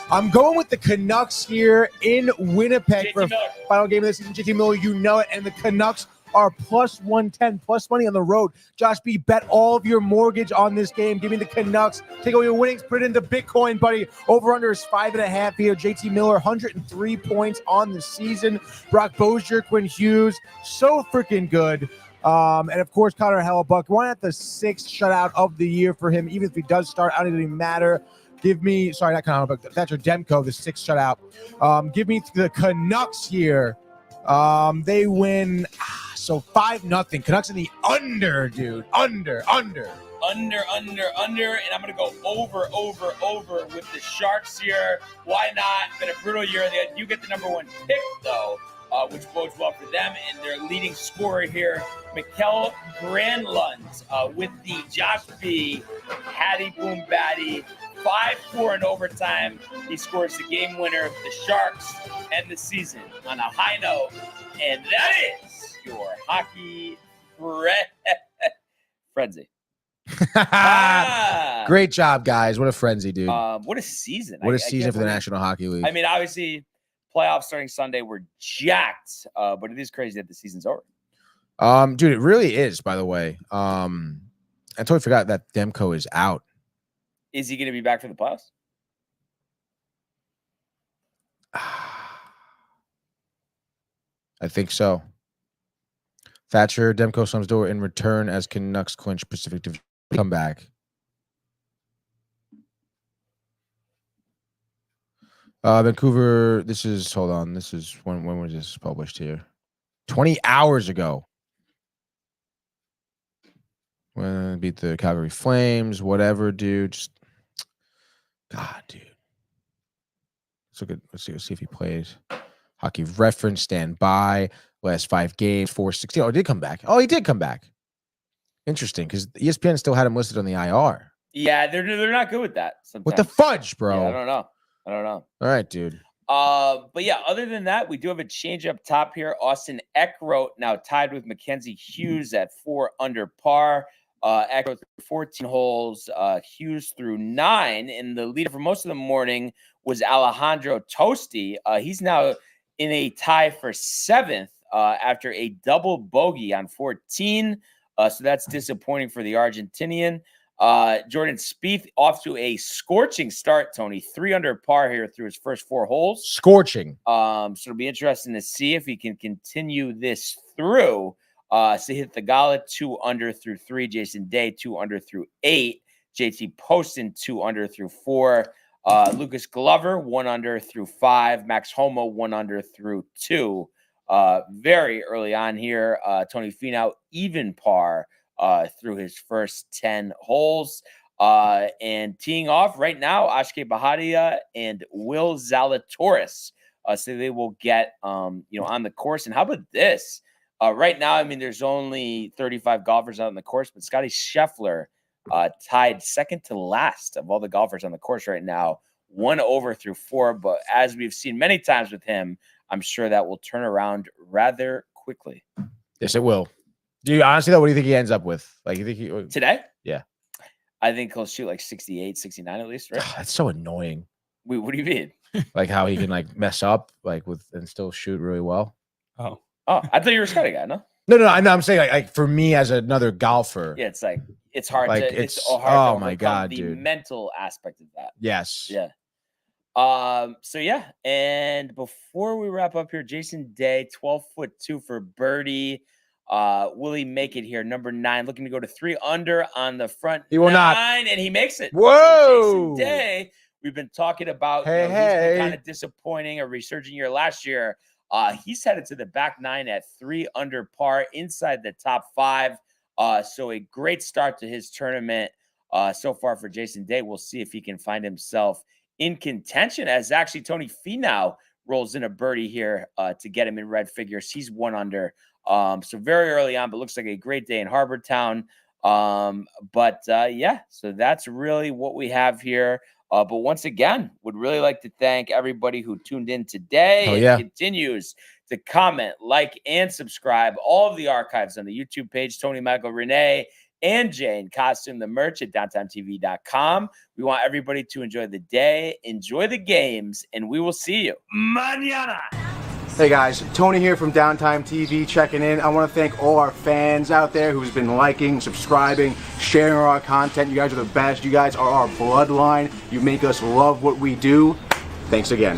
I'm going with the Canucks here in Winnipeg for a final game of the season. JT Miller, you know it. And the Canucks are plus 110, plus money on the road. Josh B, bet all of your mortgage on this game. Give me the Canucks. Take all your winnings, put it into Bitcoin, buddy. Over-under is 5.5 here. JT Miller, 103 points on the season. Brock Bozier, Quinn Hughes, so freaking good. And, of course, Connor Hellebuck. One at the 6th shutout of the year for him. Even if he does start, I don't even matter. Give me, sorry, not Connor Hellebuck. Thatcher Demko, the 6th shutout. Give me the Canucks here. They win, so 5-0. Canucks in the under, dude. Under. And I'm going to go over with the Sharks here. Why not? Been a brutal year. They do get the number 1 pick, though, which bodes well for them. And their leading scorer here, Mikkel Granlund, with the Josh B. Hattie Boom Batty. 5-4 in overtime. He scores the game winner. The Sharks end the season on a high note. And that is your hockey frenzy. Great job, guys. What a frenzy, dude. What a season. What a season for the National Hockey League. I mean, obviously, playoffs starting Sunday were jacked, but it is crazy that the season's over. Dude, it really is, by the way. I totally forgot that Demko is out. Is he going to be back for the playoffs? I think so. Thatcher, Demko, Sumsdor in return as Canucks clinch Pacific Division. Come back. Vancouver, this is when was this published here? 20 hours ago. When beat the Calgary Flames, whatever, dude. Just, God, dude. Let's look at. Let's see if he plays. Hockey reference, stand by. Last 5 games, 460. Oh, he did come back. Interesting, because ESPN still had him listed on the IR. Yeah, they're not good with that. Sometimes. What the fudge, bro? Yeah, I don't know. All right, dude. But yeah, other than that, we do have a change up top here. Austin Eckroat now tied with Mackenzie Hughes at 4 under par. Eckroat through 14 holes, Hughes through 9. And the leader for most of the morning was Alejandro Tosti. He's now in a tie for 7th after a double bogey on 14. So that's disappointing for the Argentinian. Jordan Spieth off to a scorching start, Tony. 3 under par here through his first 4 holes. Scorching. So it'll be interesting to see if he can continue this through. So he hit the Gala 2 under through 3. Jason Day 2 under through 8. JT Poston 2 under through 4. Lucas Glover 1 under through 5. Max Homa 1 under through 2. Very early on here, Tony Finau even par through his first 10 holes. And teeing off right now, Ashke Bahadia and Will Zalatoris. So they will get on the course. And how about this? Right now, I mean, there's only 35 golfers out on the course, but Scotty Scheffler tied second to last of all the golfers on the course right now, 1 over through 4. But as we've seen many times with him, I'm sure that will turn around rather quickly. Yes, it will. Do you honestly, though, what do you think he ends up with? Like, you think he today? Yeah. I think he'll shoot like 68, 69 at least, right? That's so annoying. Wait, what do you mean? Like how he can like mess up like with and still shoot really well. Oh, I thought you were a Scotty guy, no? No, I know. I'm saying like for me as another golfer. Yeah, it's like it's hard like, to oh my god, the dude. mental aspect of that. Yes. Yeah. So yeah, and before we wrap up here, Jason Day, 12'2" for birdie. Will he make it here? Number 9, looking to go to 3 under on the front. He will 9, not, and he makes it. Whoa, Jason Day. We've been talking about he's been kind of disappointing, a resurging year last year. He's headed to the back 9 at 3 under par, inside the top 5. So a great start to his tournament so far for Jason Day. We'll see if he can find himself in contention as actually Tony Finau rolls in a birdie here to get him in red figures. He's 1 under. So very early on, but looks like a great day in Harbor Town. Yeah, so that's really what we have here. But once again, would really like to thank everybody who tuned in today and continues to comment, like, and subscribe. All of the archives on the YouTube page, Tony, Michael, Renee, and Jane Costume, the merch at downtimetv.com. We want everybody to enjoy the day, enjoy the games, and we will see you mañana. Hey guys, Tony here from Downtime TV checking in. I want to thank all our fans out there who's been liking, subscribing, sharing our content. You guys are the best. You guys are our bloodline. You make us love what we do. Thanks again.